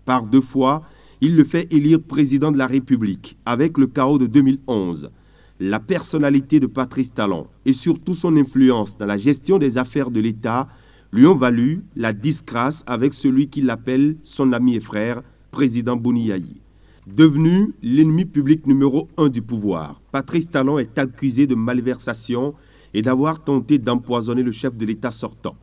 Par 2 fois, il le fait élire président de la République avec le chaos de 2011. La personnalité de Patrice Talon et surtout son influence dans la gestion des affaires de l'État lui ont valu la disgrâce avec celui qu'il appelle son ami et frère, président Boni Yayi. Devenu l'ennemi public numéro 1 du pouvoir, Patrice Talon est accusé de malversation et d'avoir tenté d'empoisonner le chef de l'État sortant.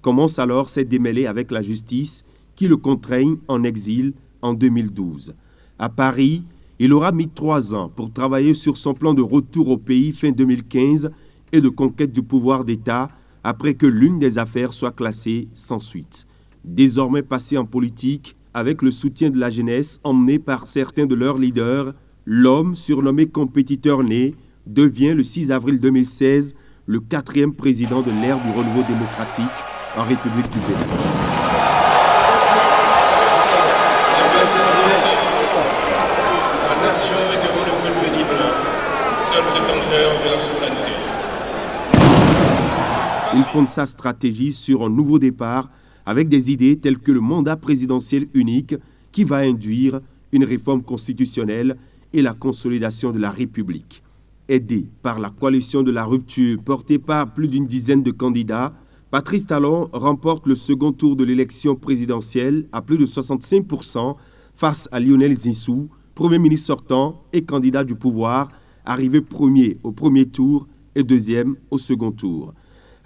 Commence alors ses démêlés avec la justice qui le contraignent en exil en 2012. À Paris, il aura mis 3 ans pour travailler sur son plan de retour au pays fin 2015 et de conquête du pouvoir d'État après que l'une des affaires soit classée sans suite. Désormais passé en politique, avec le soutien de la jeunesse emmené par certains de leurs leaders, l'homme, surnommé compétiteur né, devient le 6 avril 2016 le 4e président de l'ère du renouveau démocratique en République du Bénin. La nation est devant le peuple libre, seul détenteur de la souveraineté. Il fonde sa stratégie sur un nouveau départ avec des idées telles que le mandat présidentiel unique qui va induire une réforme constitutionnelle et la consolidation de la République. Aidé par la coalition de la rupture portée par plus d'une dizaine de candidats, Patrice Talon remporte le second tour de l'élection présidentielle à plus de 65% face à Lionel Zinsou, Premier ministre sortant et candidat du pouvoir, arrivé premier au premier tour et deuxième au second tour.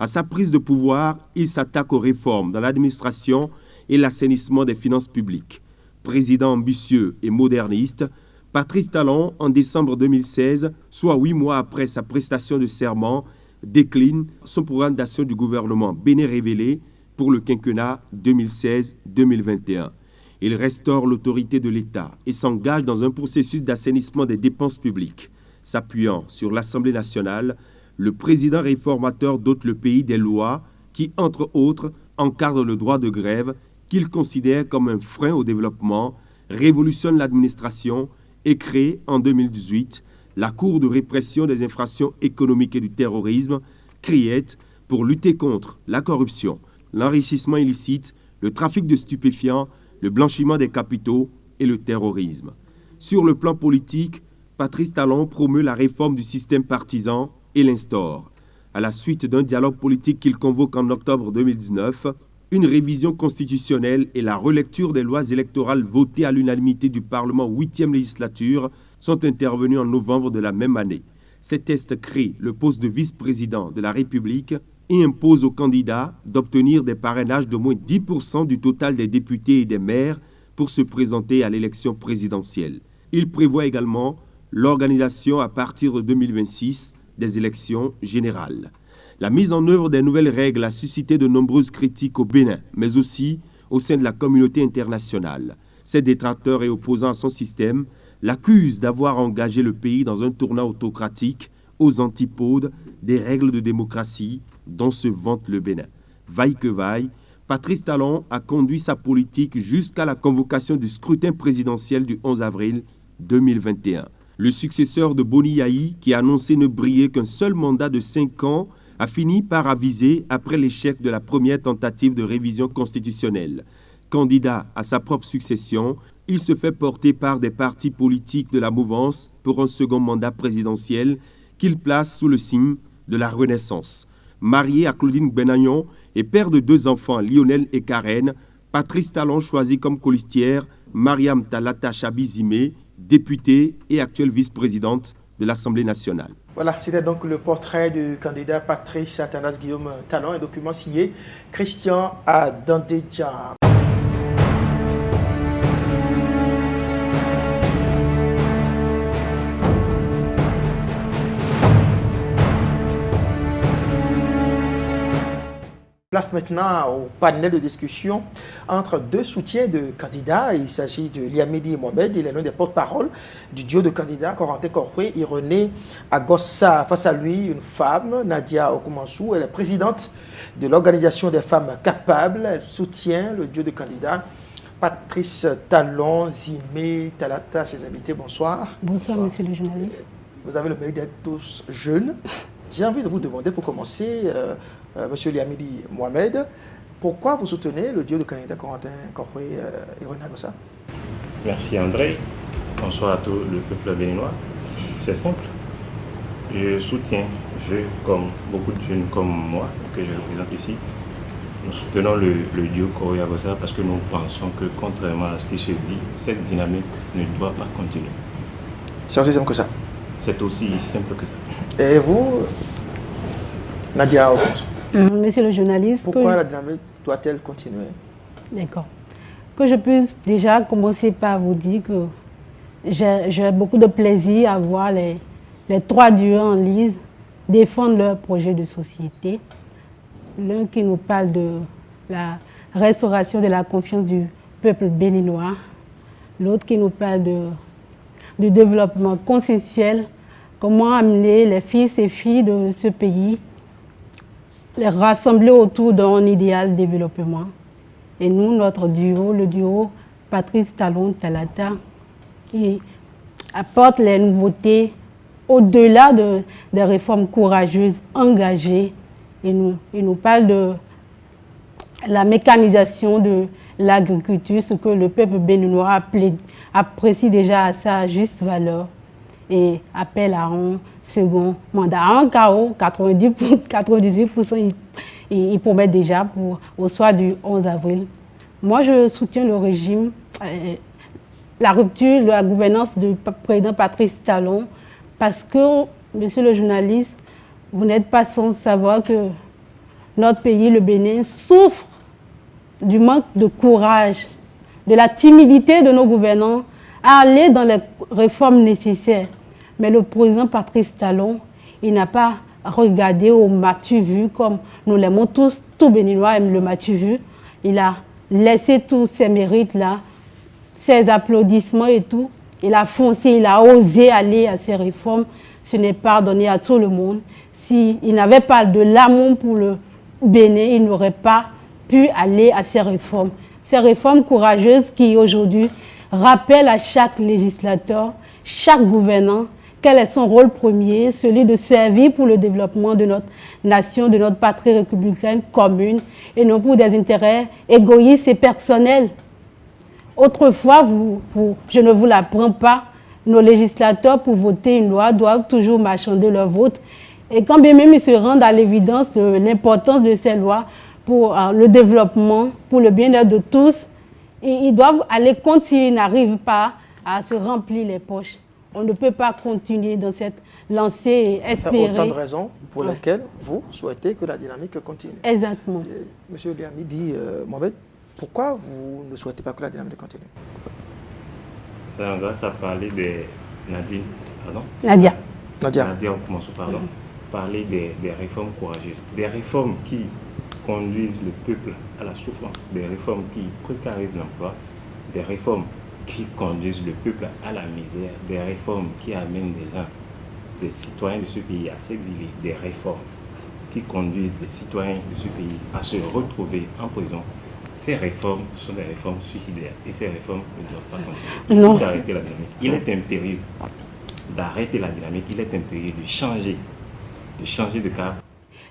À sa prise de pouvoir, il s'attaque aux réformes dans l'administration et l'assainissement des finances publiques. Président ambitieux et moderniste, Patrice Talon, en décembre 2016, soit 8 mois après sa prestation de serment, décline son programme d'action du gouvernement Bénin Révélé pour le quinquennat 2016-2021. Il restaure l'autorité de l'État et s'engage dans un processus d'assainissement des dépenses publiques. S'appuyant sur l'Assemblée nationale, le président réformateur dote le pays des lois qui, entre autres, encadrent le droit de grève qu'il considère comme un frein au développement, révolutionne l'administration et crée en 2018 la Cour de répression des infractions économiques et du terrorisme, CRIET, pour lutter contre la corruption, l'enrichissement illicite, le trafic de stupéfiants, le blanchiment des capitaux et le terrorisme. Sur le plan politique, Patrice Talon promeut la réforme du système partisan et l'instaure, à la suite d'un dialogue politique qu'il convoque en octobre 2019, une révision constitutionnelle et la relecture des lois électorales votées à l'unanimité du Parlement 8e législature sont intervenus en novembre de la même année. Ces tests créent le poste de vice-président de la République et imposent aux candidats d'obtenir des parrainages de moins 10% du total des députés et des maires pour se présenter à l'élection présidentielle. Il prévoit également l'organisation à partir de 2026 des élections générales. La mise en œuvre des nouvelles règles a suscité de nombreuses critiques au Bénin, mais aussi au sein de la communauté internationale. Ses détracteurs et opposants à son système l'accusent d'avoir engagé le pays dans un tournant autocratique aux antipodes des règles de démocratie dont se vante le Bénin. Vaille que vaille, Patrice Talon a conduit sa politique jusqu'à la convocation du scrutin présidentiel du 11 avril 2021. Le successeur de Boni Yayi, qui a annoncé ne briller qu'un seul mandat de 5 ans, a fini par aviser après l'échec de la première tentative de révision constitutionnelle. Candidat à sa propre succession, il se fait porter par des partis politiques de la mouvance pour un second mandat présidentiel qu'il place sous le signe de la Renaissance. Marié à Claudine Benagnon et père de 2 enfants, Lionel et Karen, Patrice Talon choisit comme colistière Mariam Talata Chabizime, députée et actuelle vice-présidente de l'Assemblée nationale. Voilà, c'était donc le portrait du candidat Patrice Athanas Guillaume Talon, un document signé Christian Adandedja. Place maintenant au panel de discussion entre 2 soutiens de candidats. Il s'agit de Liamidi Mohamed, il est l'un des porte-parole du duo de candidats, Corentin Korwe et René Agossa. Face à lui, une femme, Nadia Okumansou, elle est présidente de l'Organisation des femmes capables. Elle soutient le duo de candidats. Patrice Talon, Zimé, Talata, chers invités, bonsoir. Bonsoir, monsieur le journaliste. Vous avez le mérite d'être tous jeunes. J'ai envie de vous demander, pour commencer, monsieur Liamidi Mohamed, pourquoi vous soutenez le duo de candidats Corentin Korwe et René Agossa? Merci André. Bonsoir à tout le peuple béninois. C'est simple. Je soutiens, comme beaucoup de jeunes comme moi, que je représente ici, nous soutenons le duo Korwe et Agossa parce que nous pensons que, contrairement à ce qui se dit, cette dynamique ne doit pas continuer. C'est aussi simple que ça? C'est aussi simple que ça. Et vous, Nadia Okumansou? Monsieur le journaliste, pourquoi la dynamique doit-elle continuer? D'accord. Que je puisse déjà commencer par vous dire que j'ai beaucoup de plaisir à voir les 3 duos en lice défendre leur projet de société. L'un qui nous parle de la restauration de la confiance du peuple béninois, l'autre qui nous parle du développement consensuel, comment amener les fils et filles de ce pays, les rassembler autour d'un idéal de développement. Et nous, notre duo, le duo Patrice Talon Talata, qui apporte les nouveautés au-delà des réformes courageuses, engagées. Et nous parle de la mécanisation de l'agriculture, ce que le peuple béninois apprécie déjà à sa juste valeur, et appelle à un second mandat. À un KO, 98%, ils promettent déjà au soir du 11 avril. Moi, je soutiens le régime, la rupture de la gouvernance du président Patrice Talon, parce que, monsieur le journaliste, vous n'êtes pas sans savoir que notre pays, le Bénin, souffre du manque de courage, de la timidité de nos gouvernants à aller dans les réformes nécessaires. Mais le président Patrice Talon, il n'a pas regardé au m'as-tu vu, comme nous l'aimons tous, tout Béninois aime le m'as-tu vu. Il a laissé tous ses mérites-là, ses applaudissements et tout. Il a foncé, il a osé aller à ces réformes. Ce n'est pas donné à tout le monde. S'il n'avait pas de l'amour pour le Bénin, il n'aurait pas pu aller à ces réformes. Ces réformes courageuses qui aujourd'hui rappellent à chaque législateur, chaque gouvernant, quel est son rôle premier, celui de servir pour le développement de notre nation, de notre patrie républicaine commune, et non pour des intérêts égoïstes et personnels. Autrefois, je ne vous l'apprends pas, nos législateurs, pour voter une loi, doivent toujours marchander leur vote. Et quand bien même ils se rendent à l'évidence de l'importance de ces lois pour le développement, pour le bien-être de tous, ils doivent aller compte s'ils n'arrivent pas à se remplir les poches. On ne peut pas continuer dans cette lancée et espérer. Autant de raisons pour lesquelles vous souhaitez que la dynamique continue. Exactement. Monsieur Liami dit, Mohamed, pourquoi vous ne souhaitez pas que la dynamique continue? On va parler de Nadine, pardon. Nadia. Nadia, pardon. Parler des réformes courageuses, des réformes qui conduisent le peuple à la souffrance, des réformes qui précarisent l'emploi, des réformes qui conduisent le peuple à la misère, des réformes qui amènent des gens, des citoyens de ce pays à s'exiler, des réformes qui conduisent des citoyens de ce pays à se retrouver en prison. Ces réformes sont des réformes suicidaires et ces réformes ne doivent pas continuer. Il faut arrêter la dynamique. Il est impérieux d'arrêter la dynamique, il est impérieux de changer de cap.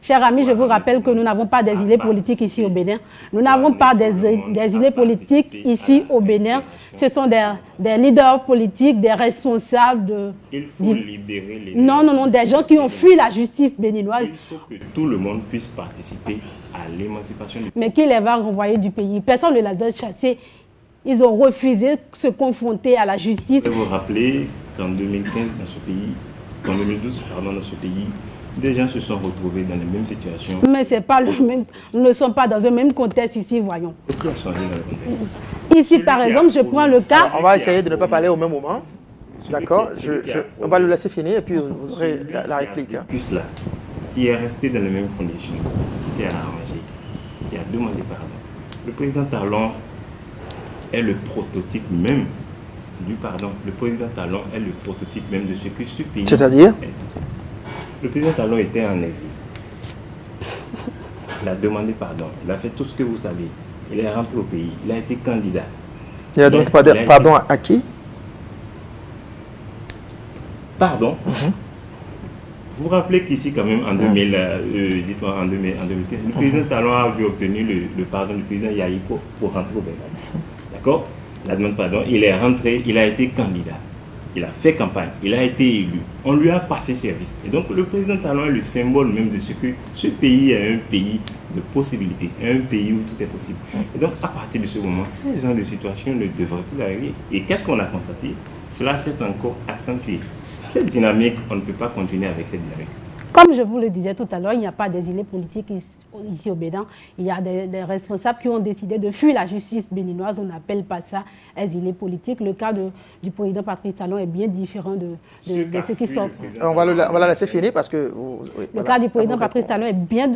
Chers amis, je vous rappelle que nous n'avons pas d'exilés politiques ici au Bénin. Nous n'avons pas d'exilés politiques ici au Bénin. Ce sont des leaders politiques, des responsables de... Il faut libérer les... Non, des gens qui ont fui la justice béninoise. Il faut que tout le monde puisse participer à l'émancipation du pays. Mais qui les va renvoyer du pays? Personne ne les a chassés. Ils ont refusé de se confronter à la justice. Je vais vous rappeler qu'en 2015, dans ce pays, en 2012, pardon, dans ce pays, des gens se sont retrouvés dans les mêmes situations. Mais c'est pas le même, nous ne sommes pas dans un même contexte ici, voyons. Qu'est-ce qui a changé dans le contexte? Ici, par exemple, je prends le cas... On va essayer de ne pas parler au même moment. D'accord, on va le laisser finir et puis vous aurez la réplique. Là, qui est resté dans les mêmes conditions, qui s'est arrangé, qui a demandé pardon. Le président Talon est le prototype même du pardon. Le président Talon est le prototype même de ce que ce pays... C'est-à-dire? Le président Talon était en exil. Il a demandé pardon. Il a fait tout ce que vous savez. Il est rentré au pays. Il a été candidat. Il a donc pardon à qui? Pardon. Vous vous rappelez qu'ici, quand même, en 2015, le président Talon a obtenu le pardon du président Yahi pour rentrer au Bénin. D'accord? Il a demandé pardon. Il est rentré. Il a été candidat. Il a fait campagne, il a été élu, on lui a passé service. Et donc le président Talon est le symbole même de ce que ce pays est un pays de possibilités, un pays où tout est possible. Et donc à partir de ce moment, ces genres de situations ne devraient plus arriver. Et qu'est-ce qu'on a constaté? Cela s'est encore accentué. Cette dynamique, on ne peut pas continuer avec cette dynamique. Comme je vous le disais tout à l'heure, il n'y a pas d'exilés politiques ici au Bénin. Il y a des responsables qui ont décidé de fuir la justice béninoise. On n'appelle pas ça exilés politiques. Le cas du président Patrice Talon est bien différent de ceux qui sont... On va la laisser finir parce que... Le cas du président Patrice Talon est bien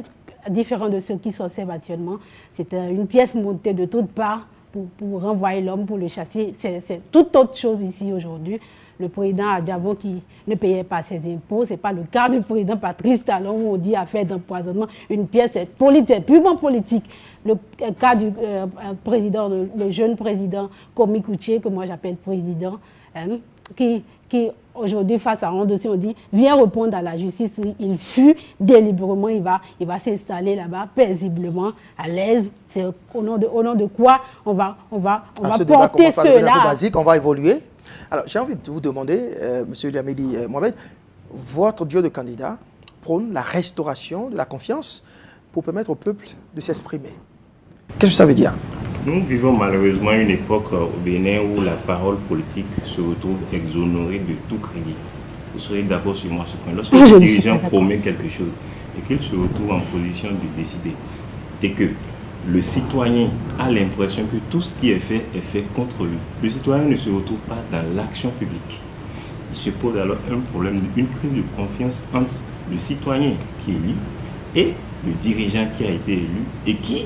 différent de ceux qui s'observent actuellement. C'était une pièce montée de toutes parts pour renvoyer l'homme, pour le chasser. C'est toute autre chose ici aujourd'hui. Le président Adjabon qui ne payait pas ses impôts, ce n'est pas le cas du président Patrice Talon où on dit affaire d'empoisonnement. Une pièce, c'est purement politique. Le cas du président, le jeune président Komi Koutié, que moi j'appelle président, qui aujourd'hui face à un dossier, on dit viens répondre à la justice. Il fuit délibérément, il va s'installer là-bas paisiblement, à l'aise. C'est au nom de quoi on va porter cela. Basique, on va évoluer. Alors, j'ai envie de vous demander, M. Liamidi Mohamed, votre duo de candidats prône la restauration de la confiance pour permettre au peuple de s'exprimer. Qu'est-ce que ça veut dire? Nous vivons malheureusement une époque au Bénin où la parole politique se retrouve exonérée de tout crédit. Vous serez d'accord sur moi ce point. Lorsque le dirigeant promet quelque chose et qu'il se retrouve en position de décider et que le citoyen a l'impression que tout ce qui est fait contre lui. Le citoyen ne se retrouve pas dans l'action publique. Il se pose alors un problème, une crise de confiance entre le citoyen qui est élu et le dirigeant qui a été élu et qui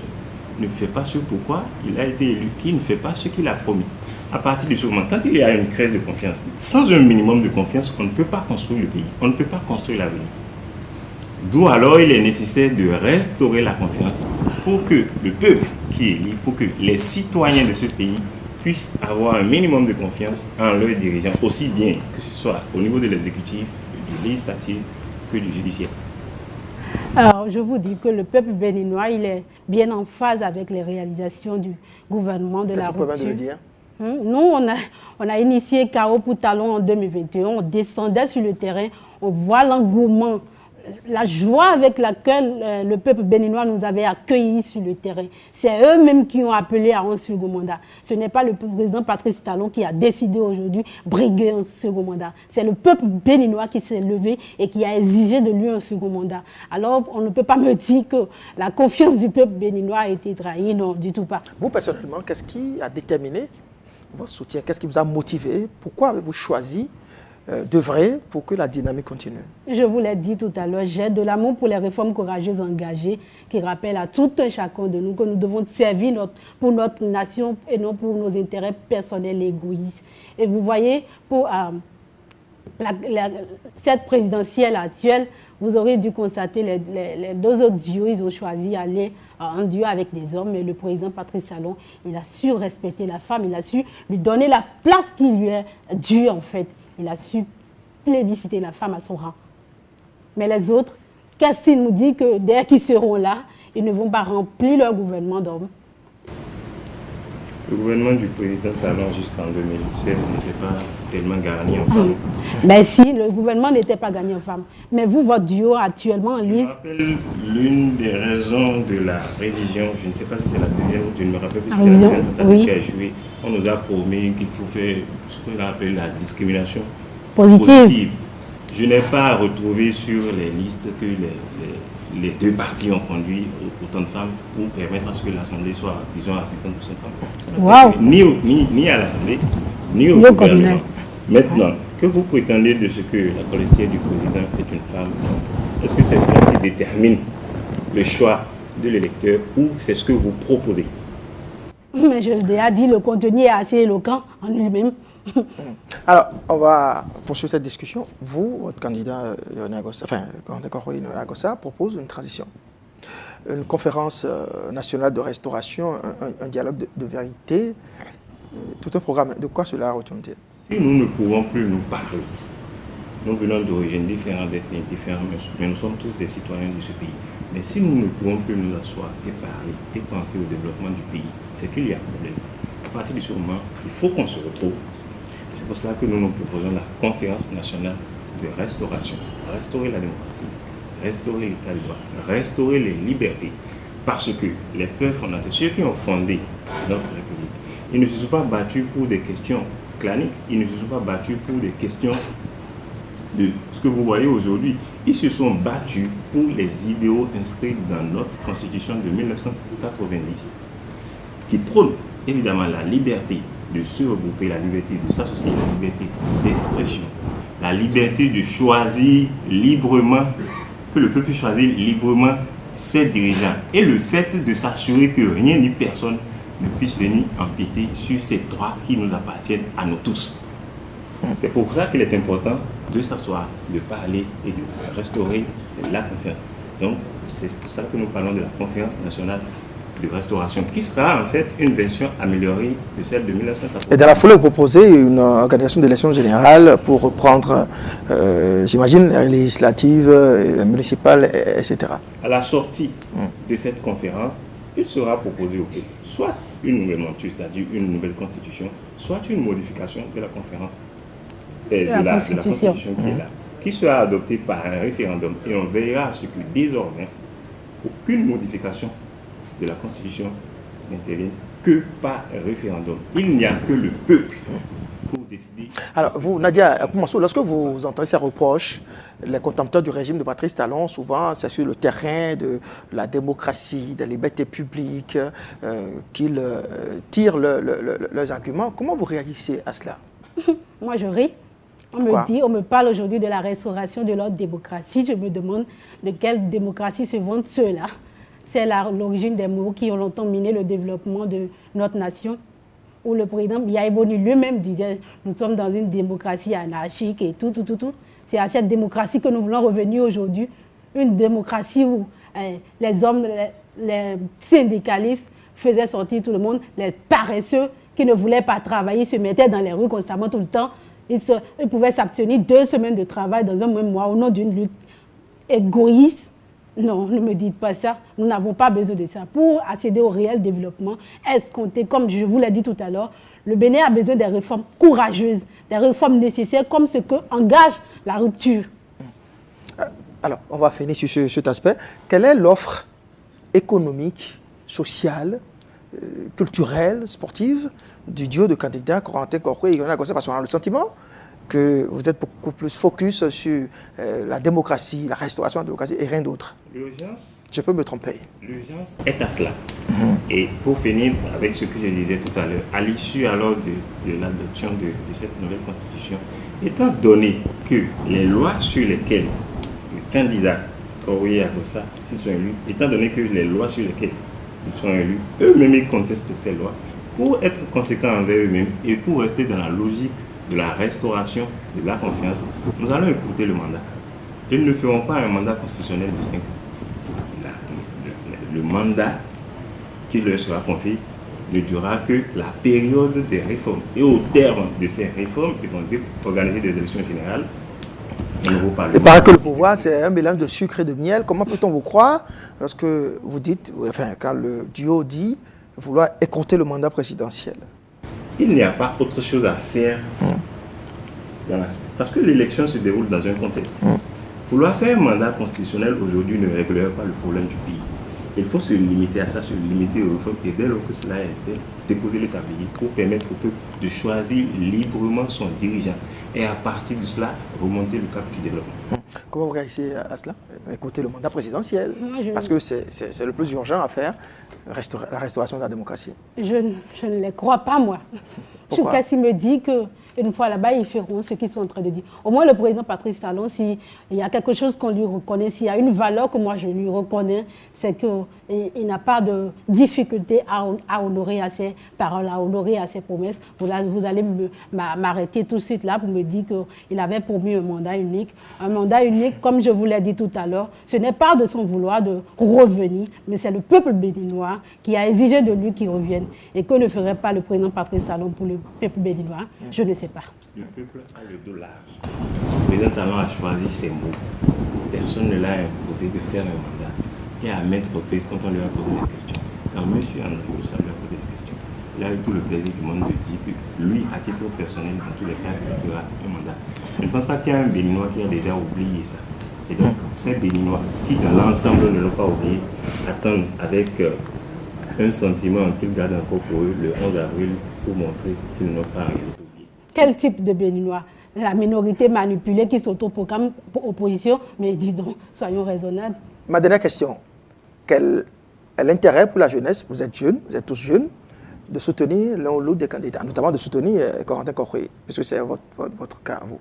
ne fait pas ce pourquoi il a été élu, qui ne fait pas ce qu'il a promis. À partir de ce moment, quand il y a une crise de confiance, sans un minimum de confiance, on ne peut pas construire le pays, on ne peut pas construire l'avenir. D'où alors il est nécessaire de restaurer la confiance pour que le peuple qui est élu, pour que les citoyens de ce pays puissent avoir un minimum de confiance en leurs dirigeants, aussi bien que ce soit au niveau de l'exécutif, du législatif que du judiciaire. Alors, je vous dis que le peuple béninois, il est bien en phase avec les réalisations du gouvernement de la rupture. De le dire? Nous, on a initié Carreau pour Talon en 2021. On descendait sur le terrain, on voit l'engouement, la joie avec laquelle le peuple béninois nous avait accueillis sur le terrain. C'est eux-mêmes qui ont appelé à un second mandat. Ce n'est pas le président Patrice Talon qui a décidé aujourd'hui de briguer un second mandat. C'est le peuple béninois qui s'est levé et qui a exigé de lui un second mandat. Alors, on ne peut pas me dire que la confiance du peuple béninois a été trahie. Non, du tout pas. Vous, personnellement, qu'est-ce qui a déterminé votre soutien? Qu'est-ce qui vous a motivé? Pourquoi avez-vous choisi d'œuvrer pour que la dynamique continue? Je vous l'ai dit tout à l'heure, j'ai de l'amour pour les réformes courageuses engagées qui rappellent à tout un chacun de nous que nous devons servir pour notre nation et non pour nos intérêts personnels et égoïstes. Et vous voyez, pour cette présidentielle actuelle, vous aurez dû constater les deux autres duos, ils ont choisi d'aller en duo avec des hommes, mais le président Patrice Talon, il a su respecter la femme, il a su lui donner la place qui lui est due en fait. Il a su plébisciter la femme à son rang. Mais les autres, qu'est-ce qu'il nous dit que dès qu'ils seront là, ils ne vont pas remplir leur gouvernement d'hommes? Le gouvernement du président Talon jusqu'en 2017 n'était pas tellement garni en femmes. Mais si, le gouvernement n'était pas gagné en femmes. Mais vous, votre duo actuellement en lice... Je me rappelle l'une des raisons de la révision, je ne sais pas si c'est la deuxième, je ne me rappelle plus si c'est la deuxième qui a joué. On nous a promis qu'il faut faire ce qu'on appelle la discrimination positive. Je n'ai pas retrouvé sur les listes que les deux partis ont conduit autant de femmes pour permettre à ce que l'Assemblée soit, disons, à 50% de femmes. Wow. Ni à l'Assemblée, ni au gouvernement. Maintenant, que vous prétendez de ce que la colistière du président est une femme, est-ce que c'est cela qui détermine le choix de l'électeur ou c'est ce que vous proposez? Mais je l'ai déjà dit, le contenu est assez éloquent en lui-même. Alors, on va poursuivre cette discussion. Vous, votre candidat, Yone Agossa, propose une transition. Une conférence nationale de restauration, un dialogue de vérité, tout un programme. De quoi cela retourne-t-il? Si nous ne pouvons plus nous parler, nous venons d'origines différentes, d'ethnies différentes, mais nous sommes tous des citoyens de ce pays. Mais si nous ne pouvons plus nous asseoir et parler et penser au développement du pays, c'est qu'il y a un problème. À partir de ce moment, il faut qu'on se retrouve. C'est pour cela que nous nous proposons la conférence nationale de restauration. Restaurer la démocratie, restaurer l'état de droit, restaurer les libertés. Parce que les peuples fondateurs, ceux qui ont fondé notre République, ils ne se sont pas battus pour des questions claniques, ils ne se sont pas battus pour des questions de ce que vous voyez aujourd'hui. Ils se sont battus pour les idéaux inscrits dans notre Constitution de 1990, qui prônent évidemment la liberté de se regrouper, la liberté de s'associer, la liberté d'expression, la liberté de choisir librement, que le peuple choisisse librement ses dirigeants, et le fait de s'assurer que rien ni personne ne puisse venir empiéter sur ces droits qui nous appartiennent à nous tous. C'est pour ça qu'il est important de s'asseoir, de parler et de restaurer la confiance. Donc, c'est pour ça que nous parlons de la conférence nationale de restauration, qui sera en fait une version améliorée de celle de 1980. Et dans la foulée, vous proposez une organisation d'élection générale pour reprendre, j'imagine, les législatives, les municipales, etc. À la sortie de cette conférence, il sera proposé au peuple soit une nouvelle monture, c'est-à-dire une nouvelle constitution, soit une modification de la conférence, de la constitution qui est là, qui sera adoptée par un référendum. Et on veillera à ce que désormais, aucune modification de la Constitution n'intervienne que par référendum. Il n'y a que le peuple pour décider. Alors, vous, Nadia, lorsque vous entendez ces reproches, les contempteurs du régime de Patrice Talon, souvent, c'est sur le terrain de la démocratie, des libertés publiques, qu'ils tirent leurs arguments. Comment vous réagissez à cela? Moi, je ris. On me parle aujourd'hui de la restauration de notre démocratie. Je me demande de quelle démocratie se vantent ceux-là. C'est l'origine des mots qui ont longtemps miné le développement de notre nation. Où le président Biaye Boni lui-même disait « Nous sommes dans une démocratie anarchique et tout. » C'est à cette démocratie que nous voulons revenir aujourd'hui. Une démocratie où les hommes, les syndicalistes faisaient sortir tout le monde, les paresseux qui ne voulaient pas travailler se mettaient dans les rues constamment tout le temps. Ils pouvaient s'abstenir 2 semaines de travail dans un même mois au nom d'une lutte égoïste. Non, ne me dites pas ça. Nous n'avons pas besoin de ça. Pour accéder au réel développement, escompté, comme je vous l'ai dit tout à l'heure, le Bénin a besoin des réformes courageuses, des réformes nécessaires comme ce que engage la rupture. Alors, on va finir sur cet aspect. Quelle est l'offre économique, sociale, culturelle, sportive du duo de candidats Corentin Koroué et Irina Gossa? Parce qu'on a le sentiment que vous êtes beaucoup plus focus sur la démocratie, la restauration de la démocratie et rien d'autre. L'urgence. Je peux me tromper. L'urgence est à cela. Et pour finir avec ce que je disais tout à l'heure, à l'issue alors de l'adoption de cette nouvelle constitution, étant donné que les lois sur lesquelles les candidats Koroué et Agossa sont élus, étant donné que les lois sur lesquelles ils sont élus, eux-mêmes ils contestent ces lois, pour être conséquents envers eux-mêmes et pour rester dans la logique de la restauration de la confiance, nous allons écouter le mandat. Ils ne feront pas un mandat constitutionnel de 5 ans. Le mandat qui leur sera confié ne durera que la période des réformes. Et au terme de ces réformes, ils vont organiser des élections générales. Il paraît que le pouvoir, c'est un mélange de sucre et de miel. Comment peut-on vous croire lorsque vous dites, enfin, quand le duo dit vouloir écourter le mandat présidentiel? Il n'y a pas autre chose à faire parce que l'élection se déroule dans un contexte. Vouloir faire un mandat constitutionnel aujourd'hui ne réglerait pas le problème du pays. Il faut se limiter à ça, se limiter aux réformes et dès lors que cela est fait, déposer le tablier pour permettre au peuple de choisir librement son dirigeant et à partir de cela, remonter le cap du développement. Comment vous réagissez à cela? Écoutez le mandat présidentiel, parce que c'est le plus urgent à faire, la restauration de la démocratie. Je ne les crois pas, moi. Choukassi me dit qu'une fois là-bas, ils feront ce qu'ils sont en train de dire. Au moins, le président Patrice Talon, s'il y a quelque chose qu'on lui reconnaît, s'il y a une valeur que moi je lui reconnais, c'est qu'il n'a pas de difficulté à honorer à ses paroles, à honorer à ses promesses. Vous allez m'arrêter tout de suite là pour me dire qu'il avait promis un mandat unique. Un mandat unique, comme je vous l'ai dit tout à l'heure, ce n'est pas de son vouloir de revenir, mais c'est le peuple béninois qui a exigé de lui qu'il revienne. Et que ne ferait pas le président Patrice Talon pour le peuple béninois? Je ne sais pas. Le peuple a le dos large. Le président Talon a choisi ses mots. Personne ne l'a imposé de faire un mandat. Et à maintes reprises, quand on lui a posé des questions, quand M. André Boussa lui a posé des questions, il a eu tout le plaisir du monde de dire que lui, à titre personnel, dans tous les cas, il fera un mandat. Je ne pense pas qu'il y a un Béninois qui a déjà oublié ça. Et donc, ces Béninois qui, dans l'ensemble, ne l'ont pas oublié, attendent avec un sentiment qu'ils gardent encore pour eux le 11 avril pour montrer qu'ils n'ont pas rien oublié. Quel type de Béninois? La minorité manipulée qui s'autoproclame opposition, mais disons, soyons raisonnables. Ma dernière question, quel est l'intérêt pour la jeunesse, vous êtes jeunes, vous êtes tous jeunes, de soutenir l'un ou l'autre des candidats, notamment de soutenir Corentin Koroué, puisque c'est votre cas à vous?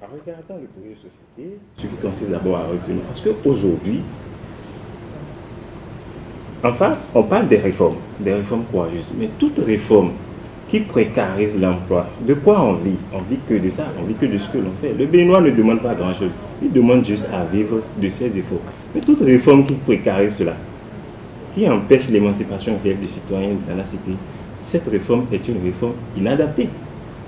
En regardant le projet de société, ce qui consiste d'abord à retenir, parce qu'aujourd'hui, en face, on parle des réformes courageuses, mais toute réforme qui précarise l'emploi, de quoi on vit? On vit que de ça, on vit que de ce que l'on fait. Le Béninois ne demande pas grand-chose, il demande juste à vivre de ses efforts. Mais toute réforme qui précarise cela, qui empêche l'émancipation réelle des citoyens dans la cité, cette réforme est une réforme inadaptée.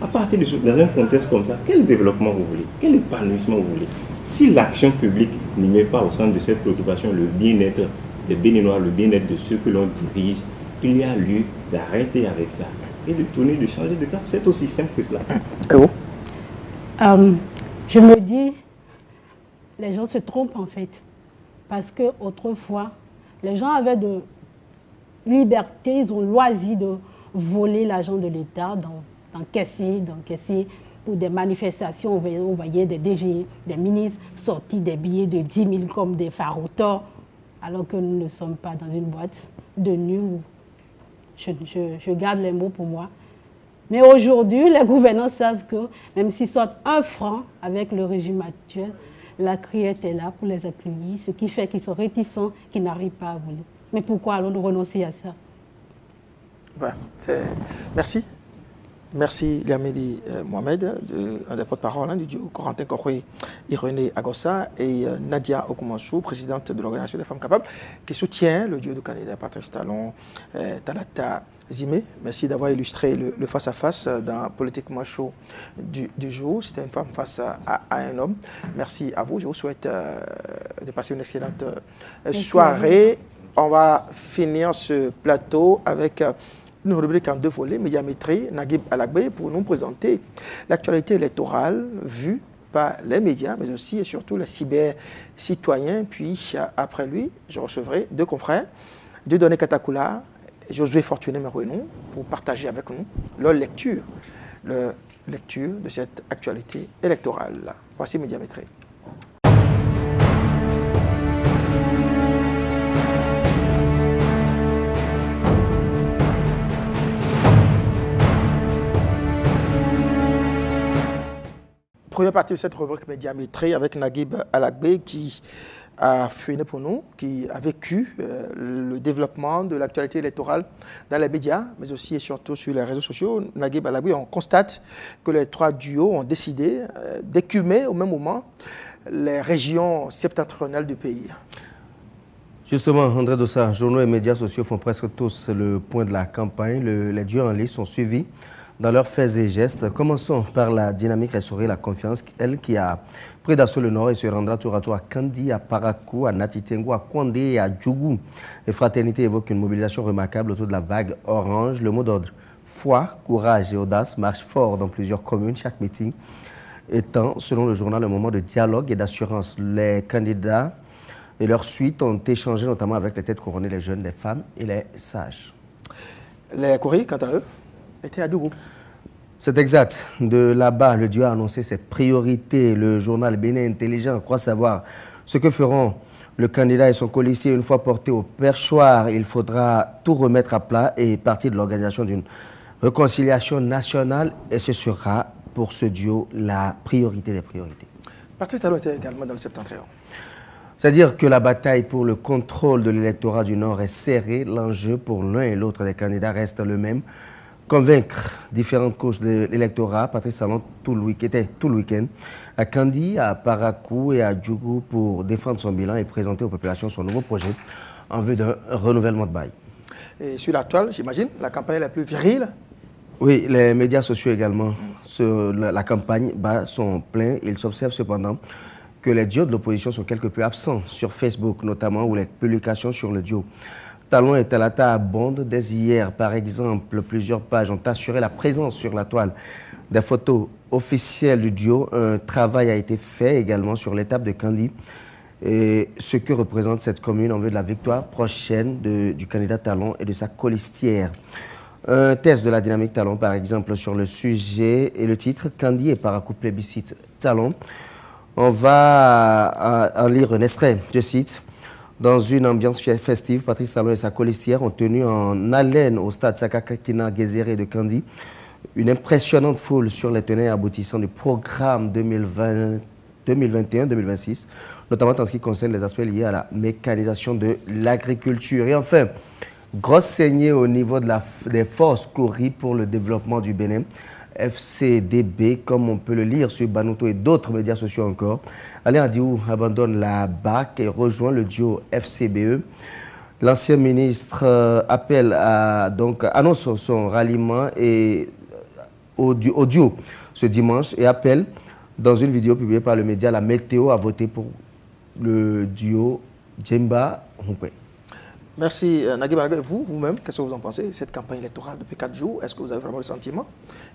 À partir de dans un contexte comme ça, quel développement vous voulez? Quel épanouissement vous voulez? Si l'action publique ne met pas au centre de cette préoccupation le bien-être des Béninois, le bien-être de ceux que l'on dirige, il y a lieu d'arrêter avec ça et de tourner, de changer de cap. C'est aussi simple que cela. Et vous? Je me dis, les gens se trompent en fait. Parce qu'autrefois, les gens avaient de liberté, ils ont loisi de voler l'argent de l'État, d'encaisser pour des manifestations. On voyait des DG, des ministres sortir des billets de 10 000 comme des farouteurs, alors que nous ne sommes pas dans une boîte de nuit où je garde les mots pour moi. Mais aujourd'hui, les gouvernants savent que même s'ils sortent 1 franc avec le régime actuel, la criette est là pour les accueillir, ce qui fait qu'ils sont réticents, qu'ils n'arrivent pas à voler. Mais pourquoi allons-nous renoncer à ça? Voilà, merci. Merci Liameli Mohamed, un des porte-parole du duo Corentin Kokwe, Irénée Agossa et Nadia Okumansou, présidente de l'Organisation des femmes capables, qui soutient le duo de candidats Patrice Talon, Talata Zimé. Merci d'avoir illustré le face-à-face dans Politiquement Chaud du jour. C'était une femme face à un homme. Merci à vous. Je vous souhaite de passer une excellente soirée. On va finir ce plateau avec une rubrique en 2 volets, médiamétrie, Naguib Alagbe, pour nous présenter l'actualité électorale vue par les médias, mais aussi et surtout les cyber-citoyens. Puis, après lui, je recevrai 2 confrères, Dieudonné Katakula et Josué Fortuné Merouenou, pour partager avec nous leur lecture de cette actualité électorale. Voici médiamétrie. Première partie de cette rubrique médiamétrie avec Naguib Alagbe qui a fouiné pour nous, qui a vécu le développement de l'actualité électorale dans les médias, mais aussi et surtout sur les réseaux sociaux. Naguib Alagbe, on constate que les 3 duos ont décidé d'écumer au même moment les régions septentrionales du pays. Justement, André Dossa, journaux et médias sociaux font presque tous le point de la campagne. Les duos en ligne sont suivis dans leurs faits et gestes. Commençons par la dynamique restaurer la confiance, elle qui a pris d'assaut le Nord et se rendra tour à tour à Kandi, à Parakou, à Natitengo, à Kwandé et à Djougou. Les fraternités évoquent une mobilisation remarquable autour de la vague orange. Le mot d'ordre foi, courage et audace marche fort dans plusieurs communes. Chaque meeting étant, selon le journal, un moment de dialogue et d'assurance. Les candidats et leurs suites ont échangé notamment avec les têtes couronnées, les jeunes, les femmes et les sages. Les courriers, quant à eux, étaient à Dougou. C'est exact. De là-bas, le duo a annoncé ses priorités. Le journal Bénin Intelligent croit savoir ce que feront le candidat et son colistier une fois portés au perchoir. Il faudra tout remettre à plat et partir de l'organisation d'une réconciliation nationale. Et ce sera pour ce duo la priorité des priorités. Patrice Talon était également dans le septentrion. C'est-à-dire que la bataille pour le contrôle de l'électorat du Nord est serrée. L'enjeu pour l'un et l'autre des candidats reste le même. Convaincre différentes couches de l'électorat. Patrice Talon était tout le week-end à Kandi, à Parakou et à Djougou pour défendre son bilan et présenter aux populations son nouveau projet en vue d'un renouvellement de bail. Et sur la toile, j'imagine, la campagne la plus virile? Oui, les médias sociaux également. La campagne bat son plein. Il s'observe cependant que les duos de l'opposition sont quelque peu absents sur Facebook, notamment, où les publications sur le duo Talon et Talata abondent. Dès hier, par exemple, plusieurs pages ont assuré la présence sur la toile des photos officielles du duo. Un travail a été fait également sur l'étape de Kandi et ce que représente cette commune en vue de la victoire prochaine du candidat Talon et de sa colistière. Un test de la dynamique Talon, par exemple, sur le sujet et le titre « Kandi et Parakou plébiscite Talon ». On va en lire un extrait, je cite. Dans une ambiance festive, Patrice Talon et sa colistière ont tenu en haleine au stade Sakakakina Gezéré de Kandi une impressionnante foule sur les tenants et aboutissants du programme 2021-2026, notamment en ce qui concerne les aspects liés à la mécanisation de l'agriculture. Et enfin, grosse saignée au niveau des forces Kori pour le développement du Bénin. FCDB, comme on peut le lire sur Banuto et d'autres médias sociaux encore. Alain Adiou abandonne la BAC et rejoint le duo FCBE. L'ancien ministre annonce son ralliement au duo ce dimanche et appelle, dans une vidéo publiée par le média La Météo, à voter pour le duo Djemba Humpé. Merci Naguib Alagbe. Vous-même, qu'est-ce que vous en pensez? Cette campagne électorale depuis 4 jours, est-ce que vous avez vraiment le sentiment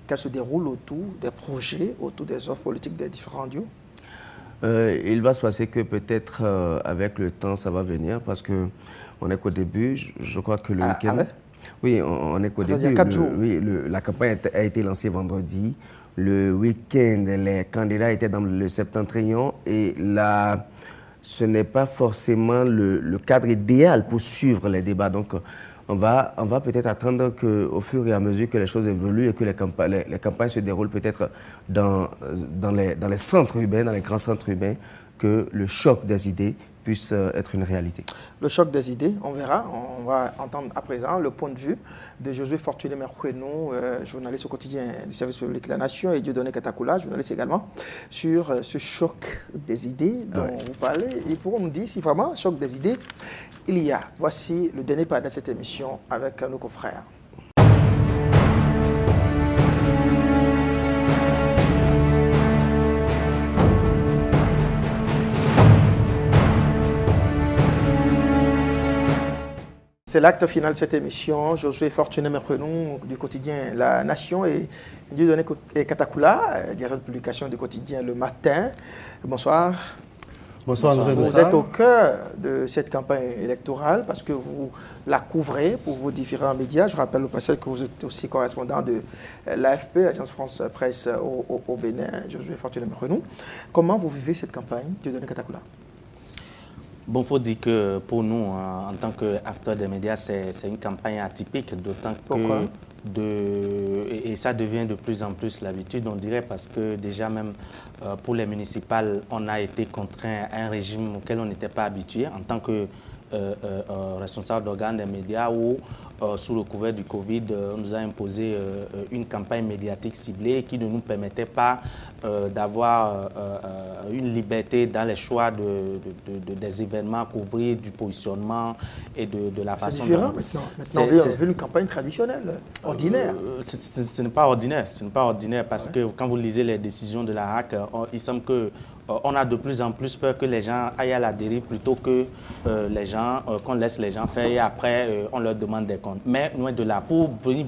qu'elle se déroule autour des projets, autour des offres politiques des différents duos? Il va se passer que peut-être avec le temps, ça va venir parce qu'on est qu'au début. Je crois que le week-end... ouais? Oui, on est qu'au début. Il y a 4 jours. La campagne a été lancée vendredi. Le week-end, les candidats étaient dans le septentrion et là, ce n'est pas forcément le cadre idéal pour suivre les débats. Donc, on va peut-être attendre qu'au fur et à mesure que les choses évoluent et que les campagnes se déroulent peut-être dans les centres urbains, dans les grands centres urbains, que le choc des idées puisse être une réalité. Le choc des idées, on verra. On va entendre à présent le point de vue de Josué Fortuné Mercouenou, journaliste au quotidien du service public de la Nation, et Dieudonné Katakula, journaliste également, sur ce choc des idées dont vous parlez. Ils pourront nous dire si vraiment choc des idées il y a. Voici le dernier panel de cette émission avec nos confrères. C'est l'acte final de cette émission. Josué Fortuné Mercouenou du quotidien La Nation et Dieudonné Katakula, directeur de publication du quotidien Le Matin. Bonsoir. Bonsoir. Vous êtes au cœur de cette campagne électorale parce que vous la couvrez pour vos différents médias. Je rappelle au passage que vous êtes aussi correspondant de l'AFP, l'Agence France Presse au Bénin, Josué Fortuné Mercouenou. Comment vous vivez cette campagne, Dieudonné Katakula? Bon, il faut dire que pour nous, en tant qu'acteurs des médias, c'est une campagne atypique, d'autant que et ça devient de plus en plus l'habitude, on dirait, parce que déjà même pour les municipales, on a été contraint à un régime auquel on n'était pas habitué en tant que responsable d'organes des médias où, sous le couvert du Covid, on nous a imposé une campagne médiatique ciblée qui ne nous permettait pas d'avoir une liberté dans les choix des événements à couvrir, du positionnement et de la façon... C'est différent maintenant. Maintenant, on veut une campagne traditionnelle, ordinaire. Ce n'est pas ordinaire. Ce n'est pas ordinaire parce que quand vous lisez les décisions de la HAC, il semble que on a de plus en plus peur que les gens aillent à la dérive plutôt que qu'on laisse les gens faire et après on leur demande des comptes. Mais loin de là, pour venir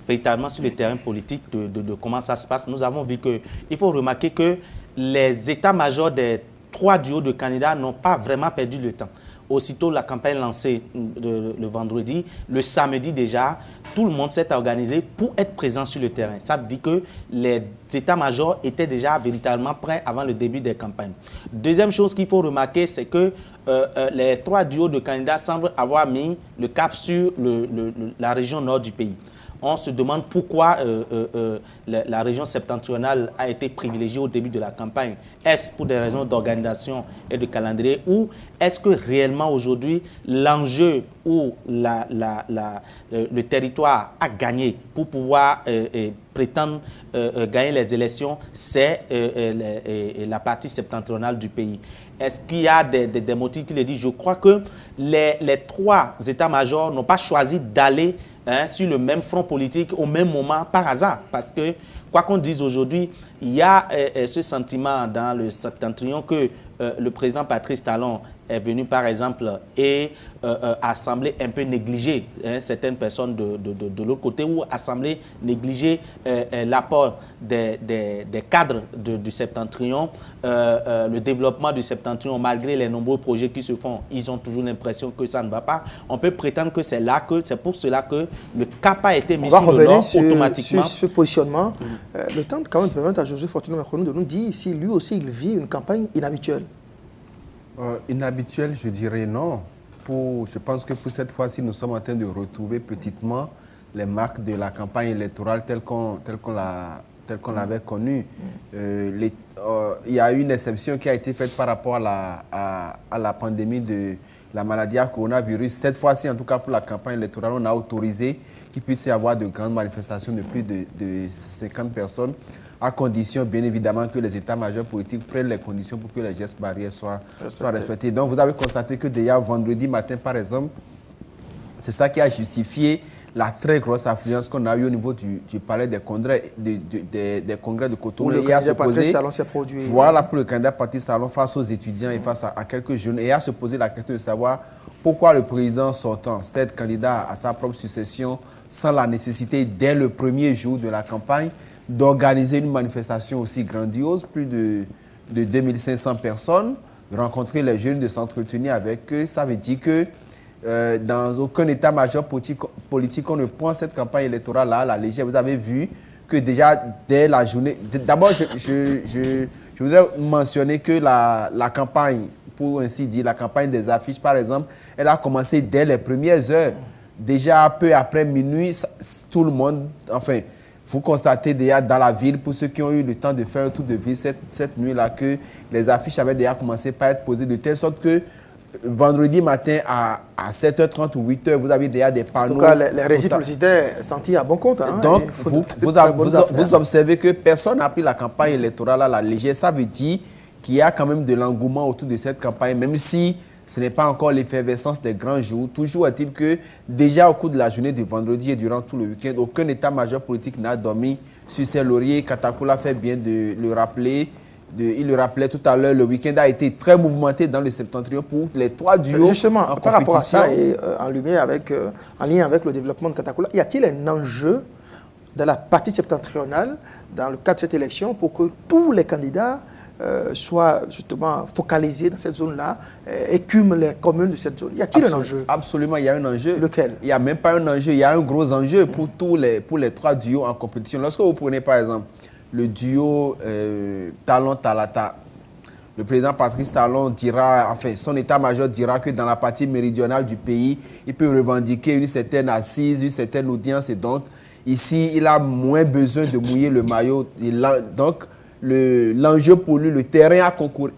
véritablement sur le terrain politique de comment ça se passe, nous avons vu qu'il faut remarquer que les états-majors des 3 duos de candidats n'ont pas vraiment perdu le temps. Aussitôt la campagne lancée le vendredi, le samedi déjà, tout le monde s'est organisé pour être présent sur le terrain. Ça dit que les états-majors étaient déjà véritablement prêts avant le début des campagnes. Deuxième chose qu'il faut remarquer, c'est que les 3 duos de candidats semblent avoir mis le cap sur la région nord du pays. On se demande pourquoi la région septentrionale a été privilégiée au début de la campagne. Est-ce pour des raisons d'organisation et de calendrier ou est-ce que réellement aujourd'hui l'enjeu ou le territoire a gagné pour pouvoir prétendre gagner les élections, c'est la partie septentrionale du pays? Est-ce qu'il y a des motifs qui le disent? Je crois que les 3 états-majors n'ont pas choisi d'aller sur le même front politique au même moment par hasard. Parce que, quoi qu'on dise aujourd'hui, il y a ce sentiment dans le septentrion que le président Patrice Talon est venu, par exemple, et a semblé un peu négliger certaines personnes de l'autre côté ou a semblé négliger l'apport des cadres du septentrion, le développement du septentrion, malgré les nombreux projets qui se font. Ils ont toujours l'impression que ça ne va pas. On peut prétendre que c'est pour cela que le cap a été mis sur le nord automatiquement. Sur ce positionnement, le temps quand même permettre à Josué Fortuné Mercouenou de nous dire si lui aussi il vit une campagne inhabituelle. Inhabituelle, je dirais non. Je pense que pour cette fois-ci, nous sommes en train de retrouver petitement les marques de la campagne électorale telle qu'on l'avait connue. Il y a une exception qui a été faite par rapport à la pandémie de la maladie à coronavirus. Cette fois-ci, en tout cas pour la campagne électorale, on a autorisé qu'il puisse y avoir de grandes manifestations de plus de 50 personnes, à condition, bien évidemment, que les états-majors politiques prennent les conditions pour que les gestes barrières soient respectés. Donc, vous avez constaté que déjà vendredi matin, par exemple, c'est ça qui a justifié la très grosse affluence qu'on a eue au niveau du palais des congrès de Cotonou. Où le candidat Patrice Talon s'est produit. Voilà, pour le candidat Patrice Talon face aux étudiants et face à quelques jeunes. Et à se poser la question de savoir pourquoi le président sortant, c'est-à-dire candidat à sa propre succession, sans la nécessité, dès le premier jour de la campagne, d'organiser une manifestation aussi grandiose, plus de 2500 personnes, de rencontrer les jeunes, de s'entretenir avec eux. Ça veut dire que dans aucun état-major politique, on ne prend cette campagne électorale-là à la légère. Vous avez vu que déjà, dès la journée... D'abord, je voudrais mentionner que la campagne, pour ainsi dire, la campagne des affiches, par exemple, elle a commencé dès les premières heures déjà peu après minuit, tout le monde, enfin, vous constatez déjà dans la ville, pour ceux qui ont eu le temps de faire un tour de ville cette nuit-là, que les affiches avaient déjà commencé par être posées de telle sorte que vendredi matin à 7h30 ou 8h, vous avez déjà des panneaux. En tout cas, les régies publicitaires sentis à bon compte. Hein, donc, vous observez que personne n'a pris la campagne électorale à la légère. Ça veut dire qu'il y a quand même de l'engouement autour de cette campagne, même si ce n'est pas encore l'effervescence des grands jours. Toujours est-il que déjà au cours de la journée de vendredi et durant tout le week-end, aucun état-major politique n'a dormi sur ses lauriers. Katakula fait bien de le rappeler. Il le rappelait tout à l'heure, le week-end a été très mouvementé dans le septentrion pour les 3 duos. Justement, par rapport à ça et en lien avec le développement de Katakula, y a-t-il un enjeu dans la partie septentrionale, dans le cadre de cette élection, pour que tous les candidats soient justement focalisés dans cette zone-là, écument les communes de cette zone? Y a-t-il un enjeu? Absolument, il y a un enjeu. Lequel? Il n'y a même pas un enjeu, il y a un gros enjeu pour les 3 duos en compétition. Lorsque vous prenez par exemple le duo Talon-Talata, le président Patrice Talon dira, enfin son état-major dira que dans la partie méridionale du pays, il peut revendiquer une certaine assise, une certaine audience, et donc ici, il a moins besoin de mouiller le maillot. Donc, l'enjeu pour lui, le terrain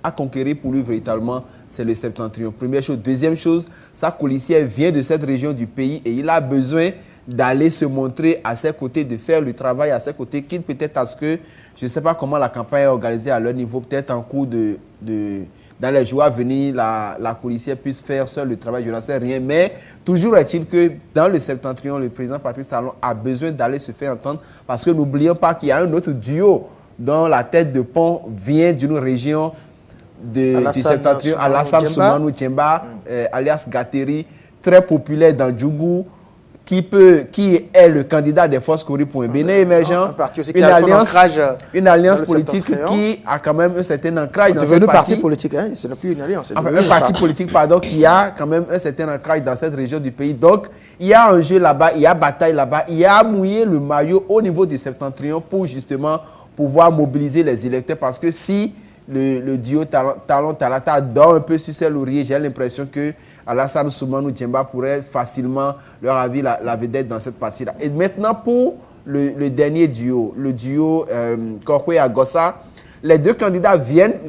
à conquérir pour lui véritablement, c'est le septentrion. Première chose. Deuxième chose, sa coulissière vient de cette région du pays et il a besoin d'aller se montrer à ses côtés, de faire le travail à ses côtés, quitte peut-être à ce que, je ne sais pas comment la campagne est organisée à leur niveau, peut-être en cours dans les jours à venir, la coulissière puisse faire seul le travail, je n'en sais rien. Mais toujours est-il que dans le septentrion, le président Patrice Talon a besoin d'aller se faire entendre parce que n'oublions pas qu'il y a un autre duo dont la tête de pont vient d'une région du septentrion, Alassane Soumanou Djemba, alias Gateri, très populaire dans Djougou, qui est le candidat des forces Kori pour un Bénin émergent, une alliance politique qui a quand même un certain ancrage dans cette parti politique, hein, ce n'est plus une alliance. Enfin, un parti politique, pardon, qui a quand même un certain ancrage dans cette région du pays. Donc, il y a un jeu là-bas, il y a bataille là-bas, il y a mouillé le maillot au niveau du septentrion pour justement pouvoir mobiliser les électeurs. Parce que si le duo Talon-Talata dort un peu sur ses lauriers, j'ai l'impression que Alassane Soumanou Djemba pourrait facilement leur avis la vedette dans cette partie-là. Et maintenant, pour le dernier duo, le duo Korkwe-Agossa, les deux candidats viennent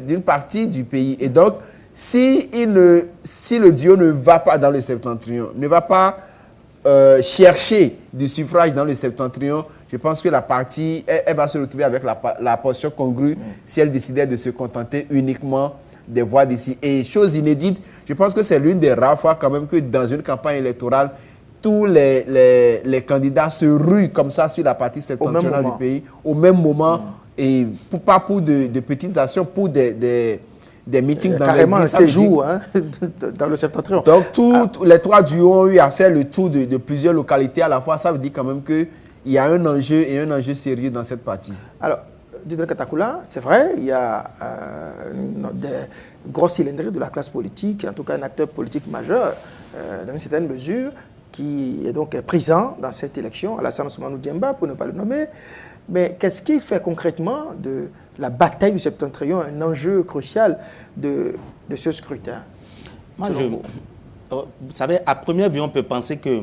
d'une partie du pays. Et donc, si le duo ne va pas dans le septentrion, ne va pas chercher du suffrage dans le septentrion, je pense que la partie, elle va se retrouver avec la position congrue si elle décidait de se contenter uniquement des voix d'ici. Et chose inédite, je pense que c'est l'une des rares fois quand même que dans une campagne électorale, tous les candidats se ruent comme ça sur la partie septentrionale du pays au même moment, et pas pour de petites actions, pour des meetings dans carrément un séjour dans le septentrion. Donc, les 3 duos ont eu à faire le tour de plusieurs localités à la fois. Ça veut dire quand même qu'il y a un enjeu et un enjeu sérieux dans cette partie. Alors, Dieudonné Katakula, c'est vrai, il y a des grosses cylindrées de la classe politique, en tout cas un acteur politique majeur, dans une certaine mesure, qui est donc présent dans cette élection, Alassane Soumanou Djemba, pour ne pas le nommer. Mais qu'est-ce qui fait concrètement de la bataille du septentrion un enjeu crucial de ce scrutin? Vous savez, à première vue, on peut penser que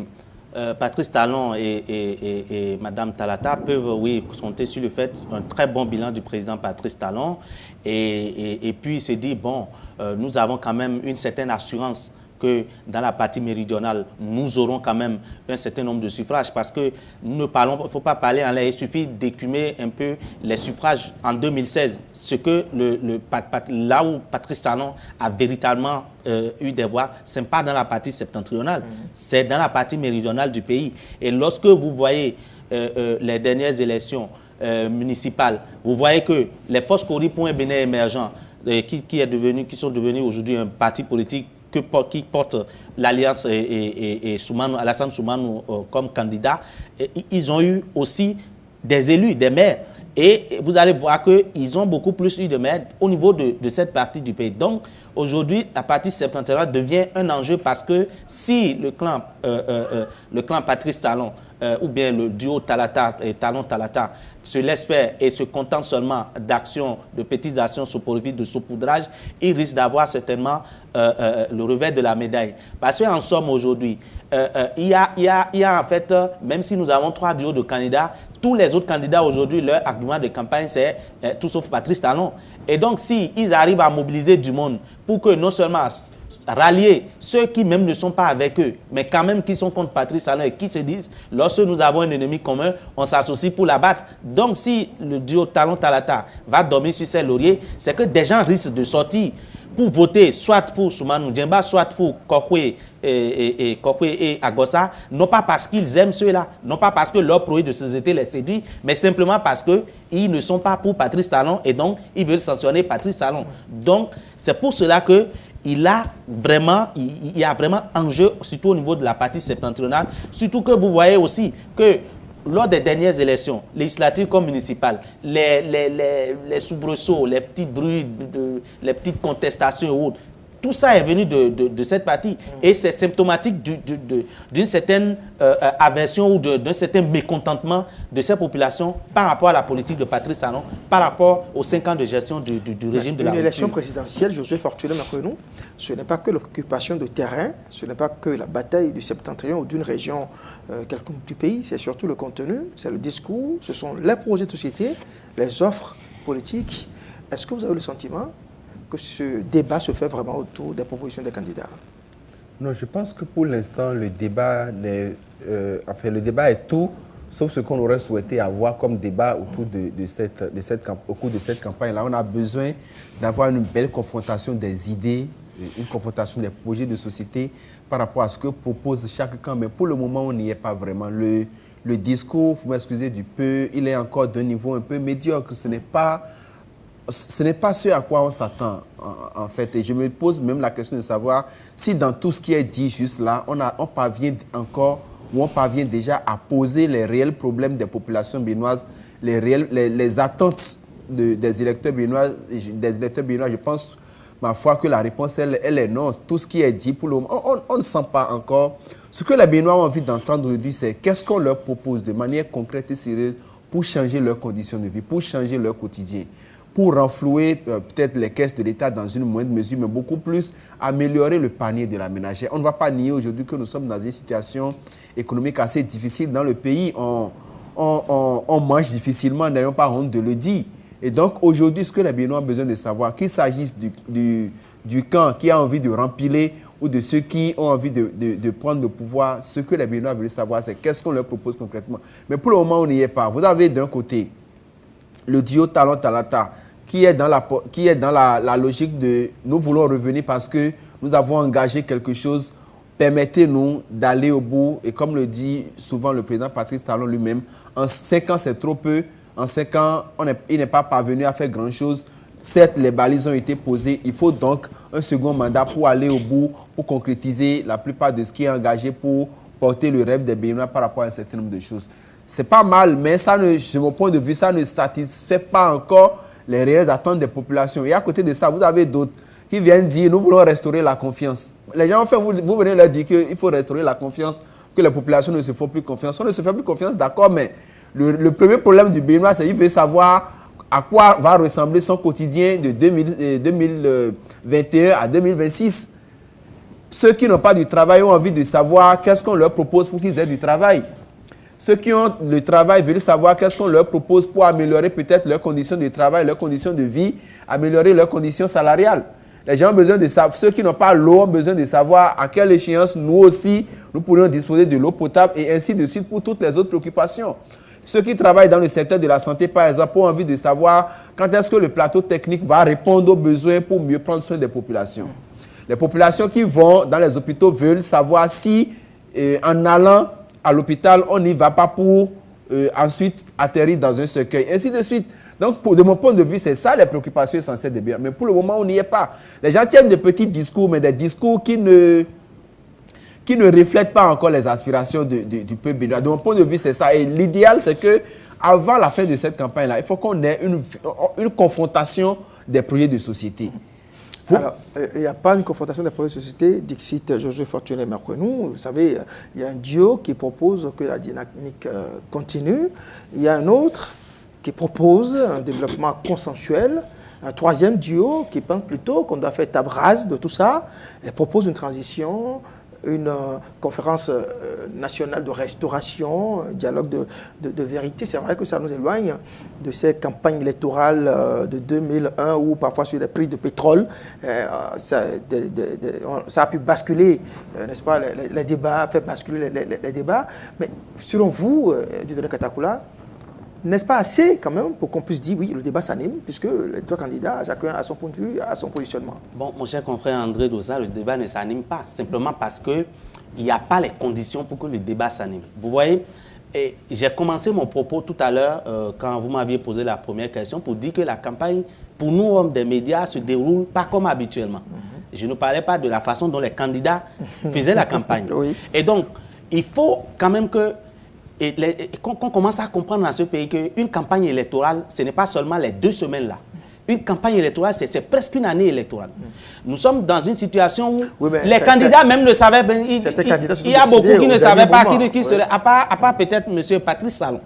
Patrice Talon et Mme Talata peuvent, oui, compter sur le fait d'un très bon bilan du président Patrice Talon et puis se dire, bon, nous avons quand même une certaine assurance que dans la partie méridionale, nous aurons quand même un certain nombre de suffrages parce que nous ne parlons, il ne faut pas parler en l'air, il suffit d'écumer un peu les suffrages en 2016. Ce que là où Patrice Talon a véritablement eu des voix, ce n'est pas dans la partie septentrionale, c'est dans la partie méridionale du pays. Et lorsque vous voyez les dernières élections municipales, vous voyez que les forces Kori pour un Bénin émergent, qui sont devenus aujourd'hui un parti politique qui porte l'alliance et Alassane Soumanou comme candidat, ils ont eu aussi des élus, des maires. Et vous allez voir qu'ils ont beaucoup plus eu de maires au niveau de cette partie du pays. Donc, aujourd'hui, la partie septentrionale devient un enjeu parce que si le clan Patrice Talon ou bien le duo Talata et Talon-Talata se laisse faire et se contente seulement d'actions, de petites actions sous profit de saupoudrage, il risque d'avoir certainement le revers de la médaille. Parce qu'en somme, aujourd'hui, il y a en fait, même si nous avons 3 duos de candidats, tous les autres candidats aujourd'hui, leur argument de campagne, c'est tout sauf Patrice Talon. Et donc, s'ils arrivent à mobiliser du monde pour que non seulement rallier ceux qui même ne sont pas avec eux, mais quand même qui sont contre Patrice Talon et qui se disent, lorsque nous avons un ennemi commun, on s'associe pour l'abattre. Donc, si le duo Talon-Talata va dormir sur ses lauriers, c'est que des gens risquent de sortir pour voter soit pour Soumanou Djemba, soit pour Kokwe et Agossa, non pas parce qu'ils aiment ceux-là, non pas parce que leur projet de société les séduit, mais simplement parce qu'ils ne sont pas pour Patrice Talon et donc ils veulent sanctionner Patrice Talon. Donc, c'est pour cela que il y a vraiment enjeu, surtout au niveau de la partie septentrionale, surtout que vous voyez aussi que lors des dernières élections, législatives comme municipales, les soubresauts, les petits bruits, les petites contestations et autres, tout ça est venu de cette partie. Et c'est symptomatique d'une certaine aversion ou d'un certain mécontentement de ces populations par rapport à la politique de Patrice Talon, par rapport aux 5 ans de gestion du régime de la rupture. Une élection présidentielle, Josué Fortuné Macron, ce n'est pas que l'occupation de terrain, ce n'est pas que la bataille du septentrion ou d'une région quelconque du pays, c'est surtout le contenu, c'est le discours, ce sont les projets de société, les offres politiques. Est-ce que vous avez le sentiment que ce débat se fait vraiment autour des propositions des candidats? Non, je pense que pour l'instant, le débat est tout, sauf ce qu'on aurait souhaité avoir comme débat autour au cours de cette campagne-là. On a besoin d'avoir une belle confrontation des idées, une confrontation des projets de société par rapport à ce que propose chaque camp. Mais pour le moment, on n'y est pas vraiment. Le discours, vous m'excusez du peu, il est encore d'un niveau un peu médiocre. Ce n'est pas ce à quoi on s'attend, en fait. Et je me pose même la question de savoir si dans tout ce qui est dit juste là, on parvient encore ou on parvient déjà à poser les réels problèmes des populations béninoises, les attentes des électeurs béninois. Je pense, ma foi, que la réponse, elle est non. Tout ce qui est dit, pour le moment, on ne sent pas encore. Ce que les Béninois ont envie d'entendre aujourd'hui, c'est qu'est-ce qu'on leur propose de manière concrète et sérieuse pour changer leurs conditions de vie, pour changer leur quotidien, pour renflouer peut-être les caisses de l'État dans une moindre mesure, mais beaucoup plus améliorer le panier de la ménagère. On ne va pas nier aujourd'hui que nous sommes dans une situation économique assez difficile dans le pays. On mange difficilement, n'ayons pas honte de le dire. Et donc aujourd'hui, ce que les Béninois ont besoin de savoir, qu'il s'agisse du camp qui a envie de rempiler ou de ceux qui ont envie de prendre le pouvoir, ce que les Béninois veulent savoir, c'est qu'est-ce qu'on leur propose concrètement. Mais pour le moment, on n'y est pas. Vous avez d'un côté le duo Talon-Talata, qui est dans la logique de nous voulons revenir parce que nous avons engagé quelque chose, permettez-nous d'aller au bout. Et comme le dit souvent le président Patrice Talon lui-même, en 5 ans c'est trop peu, en 5 ans il n'est pas parvenu à faire grand-chose. Certes, les balises ont été posées, il faut donc un second mandat pour aller au bout, pour concrétiser la plupart de ce qui est engagé pour porter le rêve des Béninois par rapport à un certain nombre de choses. C'est pas mal, mais ça de mon point de vue, ça ne satisfait pas encore les réelles attentes des populations. Et à côté de ça, vous avez d'autres qui viennent dire nous voulons restaurer la confiance. Les gens, enfin, vous venez leur dire qu'il faut restaurer la confiance, que les populations ne se font plus confiance. On ne se fait plus confiance, d'accord, mais le premier problème du Béninois, c'est qu'il veut savoir à quoi va ressembler son quotidien de 2021 à 2026. Ceux qui n'ont pas du travail ont envie de savoir qu'est-ce qu'on leur propose pour qu'ils aient du travail. Ceux qui ont le travail veulent savoir qu'est-ce qu'on leur propose pour améliorer peut-être leurs conditions de travail, leurs conditions de vie, améliorer leurs conditions salariales. Les gens ont besoin de savoir, ceux qui n'ont pas l'eau ont besoin de savoir à quelle échéance nous aussi, nous pourrions disposer de l'eau potable et ainsi de suite pour toutes les autres préoccupations. Ceux qui travaillent dans le secteur de la santé, par exemple, ont envie de savoir quand est-ce que le plateau technique va répondre aux besoins pour mieux prendre soin des populations. Les populations qui vont dans les hôpitaux veulent savoir si, en allant à l'hôpital, on n'y va pas pour ensuite atterrir dans un cercueil, ainsi de suite. Donc, de mon point de vue, c'est ça les préoccupations essentielles des Béninois. Mais pour le moment, on n'y est pas. Les gens tiennent de petits discours, mais des discours qui ne reflètent pas encore les aspirations du peuple béninois. De mon point de vue, c'est ça. Et l'idéal, c'est qu'avant la fin de cette campagne-là, il faut qu'on ait une confrontation des projets de société. Alors, il n'y a pas une confrontation des projets de société, dixit Josué Fortuné Mercrenou. Vous savez, il y a un duo qui propose que la dynamique continue. Il y a un autre qui propose un développement consensuel. Un troisième duo qui pense plutôt qu'on doit faire table rase de tout ça et propose une transition, une conférence nationale de restauration, un dialogue de vérité. C'est vrai que ça nous éloigne de ces campagnes électorales de 2001 où parfois sur les prix de pétrole, ça a pu basculer, n'est-ce pas, les débats, faire basculer les débats. Mais selon vous, Dieudonné Katakula, n'est-ce pas assez quand même pour qu'on puisse dire oui, le débat s'anime, puisque les trois candidats, chacun a son point de vue, a son positionnement. Bon, mon cher confrère André Dossa, le débat ne s'anime pas, simplement parce qu'il n'y a pas les conditions pour que le débat s'anime. Vous voyez, j'ai commencé mon propos tout à l'heure, quand vous m'aviez posé la première question, pour dire que la campagne, pour nous, hommes des médias, se déroule pas comme habituellement. Je ne parlais pas de la façon dont les candidats faisaient la campagne. Oui. Et donc, il faut quand même que qu'on commence à comprendre dans ce pays qu'une campagne électorale, ce n'est pas seulement les 2 semaines là. Une campagne électorale, c'est presque une année électorale. Nous sommes dans une situation où les candidats même ne savaient pas. Il y a beaucoup qui ne savaient pas qui serait, à part peut-être M. Patrice Talon,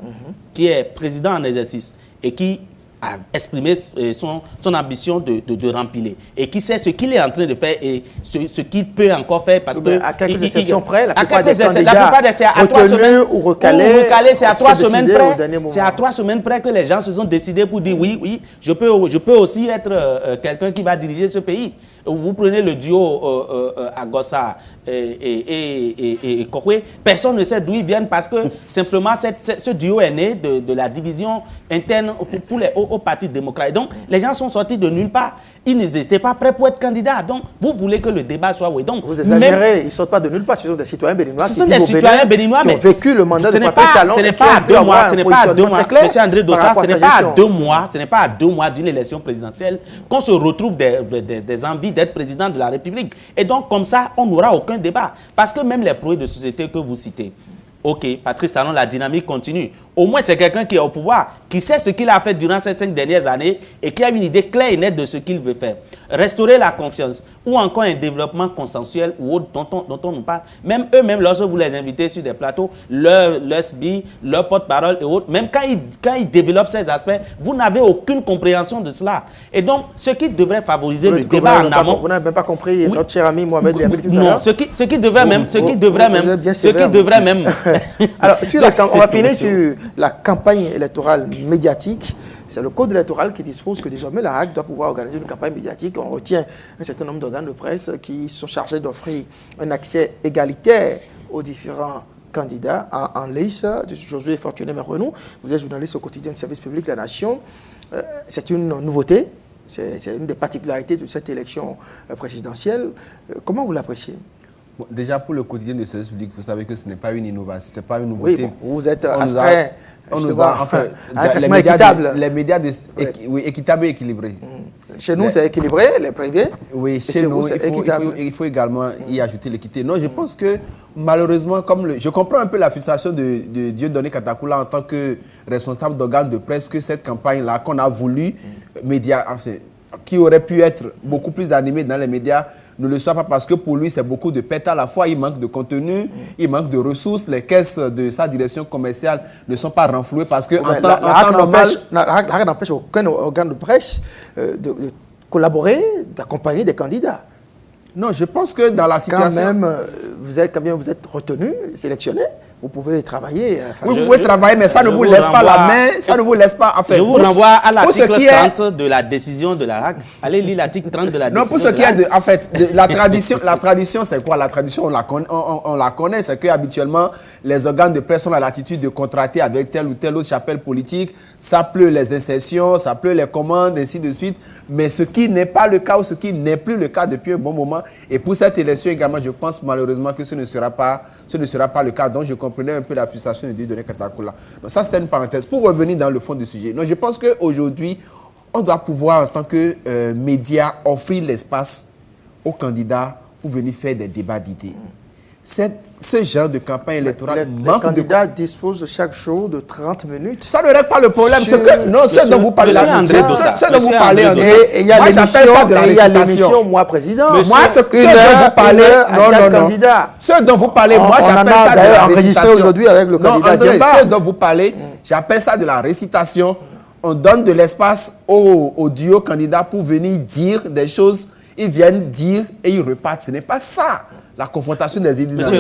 qui est président en exercice et qui a exprimé son ambition de remplir et qui sait ce qu'il est en train de faire et ce qu'il peut encore faire parce que à quelques exceptions près, la plupart des candidats à 3 semaines ou recalés, c'est à 3 semaines près. C'est à 3 semaines près que les gens se sont décidés pour dire oui, je peux aussi être quelqu'un qui va diriger ce pays. Vous prenez le duo Agossa et Kokwe, personne ne sait d'où ils viennent parce que simplement ce duo est né de la division interne au Parti démocrate. Donc les gens sont sortis de nulle part. Ils n'étaient pas prêts pour être candidats. Donc vous voulez que le débat soit... Oui. Donc, vous exagérez, ils ne sortent pas de nulle part. Ce sont des citoyens béninois qui ont vécu le mandat de Patrice Talon. Ce n'est pas à 2 mois, Monsieur André Dossa, ce n'est pas à 2 mois, ce n'est pas à 2 mois d'une élection présidentielle qu'on se retrouve des envies d'être président de la République. Et donc, comme ça, on n'aura aucun débat. Parce que même les projets de société que vous citez, ok, Patrice Talon, la dynamique continue. Au moins, c'est quelqu'un qui est au pouvoir, qui sait ce qu'il a fait durant ces 5 dernières années et qui a une idée claire et nette de ce qu'il veut faire. Restaurer la confiance ou encore un développement consensuel ou autre dont on nous parle. Même eux-mêmes, lorsque vous les invitez sur des plateaux, leur SBI, leur porte-parole et autres, même quand ils développent ces aspects, vous n'avez aucune compréhension de cela. Et donc, ce qui devrait favoriser le débat en amont... Vous n'avez même pas compris notre cher ami Mohamed Liabi tout à l'heure. Non, ce qui devrait même... Alors, on va finir sur la campagne électorale médiatique. C'est le code électoral qui dispose que désormais la HAC doit pouvoir organiser une campagne médiatique. On retient un certain nombre d'organes de presse qui sont chargés d'offrir un accès égalitaire aux différents candidats en lice. Josué Fortuné Mercrenou, vous êtes journaliste au quotidien de service public La Nation. C'est une nouveauté, c'est une des particularités de cette élection présidentielle. Comment vous l'appréciez ? Bon, déjà, pour le quotidien de service public, vous savez que ce n'est pas une innovation, ce n'est pas une nouveauté. Oui, bon, vous êtes astreint. On nous a, enfin, les médias équitables et équilibrés. Chez nous, c'est équilibré, les privés. Oui, chez nous, il faut également y ajouter l'équité. Non, je pense que malheureusement, je comprends un peu la frustration de Dieudonné Katakula en tant que responsable d'organes de presse, que cette campagne-là qu'on a voulu, qui aurait pu être beaucoup plus animée dans les médias, ne le soit pas parce que pour lui, c'est beaucoup de pète à la fois. Il manque de contenu, il manque de ressources. Les caisses de sa direction commerciale ne sont pas renflouées parce que en temps normal... La n'empêche aucun organe de presse de collaborer, d'accompagner des candidats. Non, je pense que dans la situation... Quand même, vous êtes retenu, sélectionné. Vous pouvez travailler. Oui, vous pouvez travailler, mais ça ne vous laisse pas la main, ça ne vous laisse pas... Je vous renvoie à l'article 30 de la décision de la HAC. Allez lire l'article 30 de la décision. Non, pour ce qui est de... En fait, la tradition, c'est quoi? La tradition, on la connaît. C'est qu'habituellement, les organes de presse ont la latitude de contracter avec telle ou telle autre chapelle politique. Ça pleut les insertions, ça pleut les commandes, ainsi de suite. Mais ce qui n'est pas le cas ou ce qui n'est plus le cas depuis un bon moment. Et pour cette élection également, je pense malheureusement que ce ne sera pas le cas. Donc, je comprenais un peu la frustration de Dieudonné Katakula. Donc, ça, c'était une parenthèse. Pour revenir dans le fond du sujet, donc, je pense qu'aujourd'hui, on doit pouvoir, en tant que média, offrir l'espace aux candidats pour venir faire des débats d'idées. ce genre de campagne électorale Les candidats disposent chaque jour de 30 minutes. Ça ne règle pas le problème. Ce dont vous parlez, et il y a l'émission Moi Président. Moi, ce dont vous parlez, candidat. Ce dont vous parlez, moi j'appelle ça de la enregistré aujourd'hui avec le candidat Djemba. Ce dont vous parlez, j'appelle ça de la récitation. On donne de l'espace aux duo candidats pour venir dire des choses. Ils viennent dire et ils repartent. Ce n'est pas ça. La confrontation des idées. Je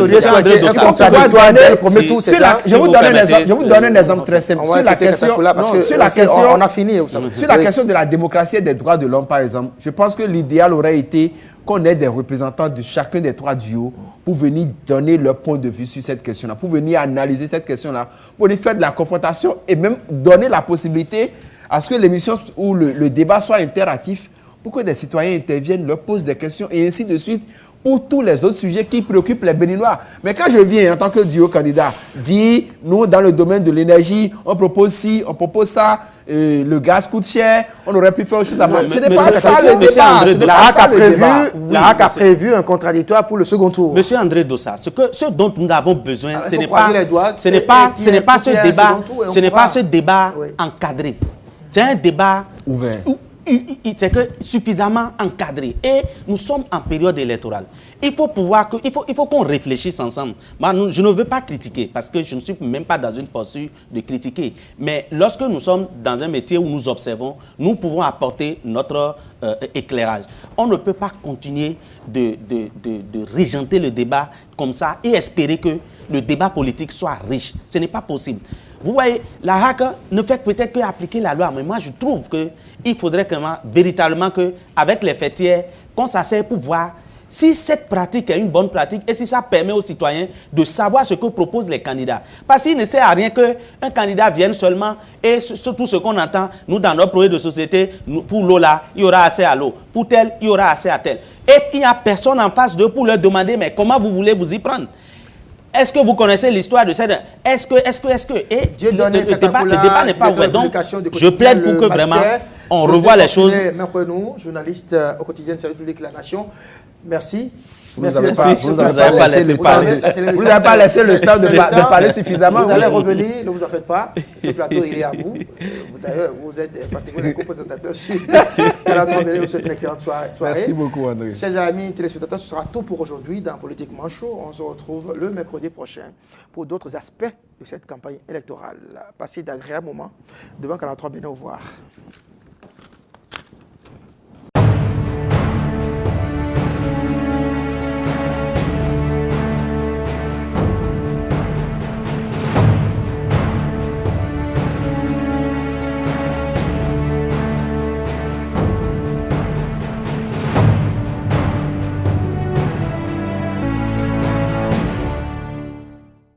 vous donne un exemple très simple. Sur la question de la démocratie et des droits de l'homme, par exemple, je pense que l'idéal aurait été qu'on ait des représentants de chacun des 3 duos pour venir donner leur point de vue sur cette question-là, pour venir analyser cette question-là, pour venir faire de la confrontation et même donner la possibilité à ce que l'émission ou le débat soit interactif pour que des citoyens interviennent, leur posent des questions et ainsi de suite pour tous les autres sujets qui préoccupent les Béninois. Mais quand je viens en tant que duo candidat, dire nous dans le domaine de l'énergie, on propose ci, on propose ça, le gaz coûte cher, on aurait pu faire autre chose. Ce n'est pas ça le débat. La HAC a prévu un contradictoire pour le second tour. Monsieur André Dossa, ce dont nous avons besoin, ce n'est pas ce débat encadré. C'est un débat ouvert. C'est que suffisamment encadré. Et nous sommes en période électorale. Il faut qu'on réfléchisse ensemble. Je ne veux pas critiquer parce que je ne suis même pas dans une posture de critiquer. Mais lorsque nous sommes dans un métier où nous observons, nous pouvons apporter notre éclairage. On ne peut pas continuer de régenter le débat comme ça et espérer que le débat politique soit riche. Ce n'est pas possible. Vous voyez, la HAC ne fait peut-être qu'appliquer la loi, mais moi je trouve qu'il faudrait véritablement qu'avec les fêtières, qu'on s'asseye pour voir si cette pratique est une bonne pratique et si ça permet aux citoyens de savoir ce que proposent les candidats. Parce qu'il ne sert à rien qu'un candidat vienne seulement et tout ce qu'on entend, nous dans notre projet de société, pour l'eau là, il y aura assez à l'eau. Pour tel, il y aura assez à tel. Et il n'y a personne en face d'eux pour leur demander, mais comment vous voulez vous y prendre? Est-ce que vous connaissez l'histoire de cette... Est-ce que... Et le débat n'est pas ouvert. Donc, je plaide pour que vraiment, on revoie les choses. Nous, journaliste au quotidien de Service public La Nation, merci. Vous n'avez pas laissé le temps de parler suffisamment. Vous allez revenir, ne vous en faites pas. Ce plateau, il est à vous. D'ailleurs, vous êtes particulièrement co-présentateur sur Canal 3 BN. Vous souhaite une excellente soirée. Merci beaucoup, André. Chers amis téléspectateurs, ce sera tout pour aujourd'hui dans Politiquement Chaud. On se retrouve le mercredi prochain pour d'autres aspects de cette campagne électorale. Passez d'agréables moments devant Canal 3 BN. Au revoir.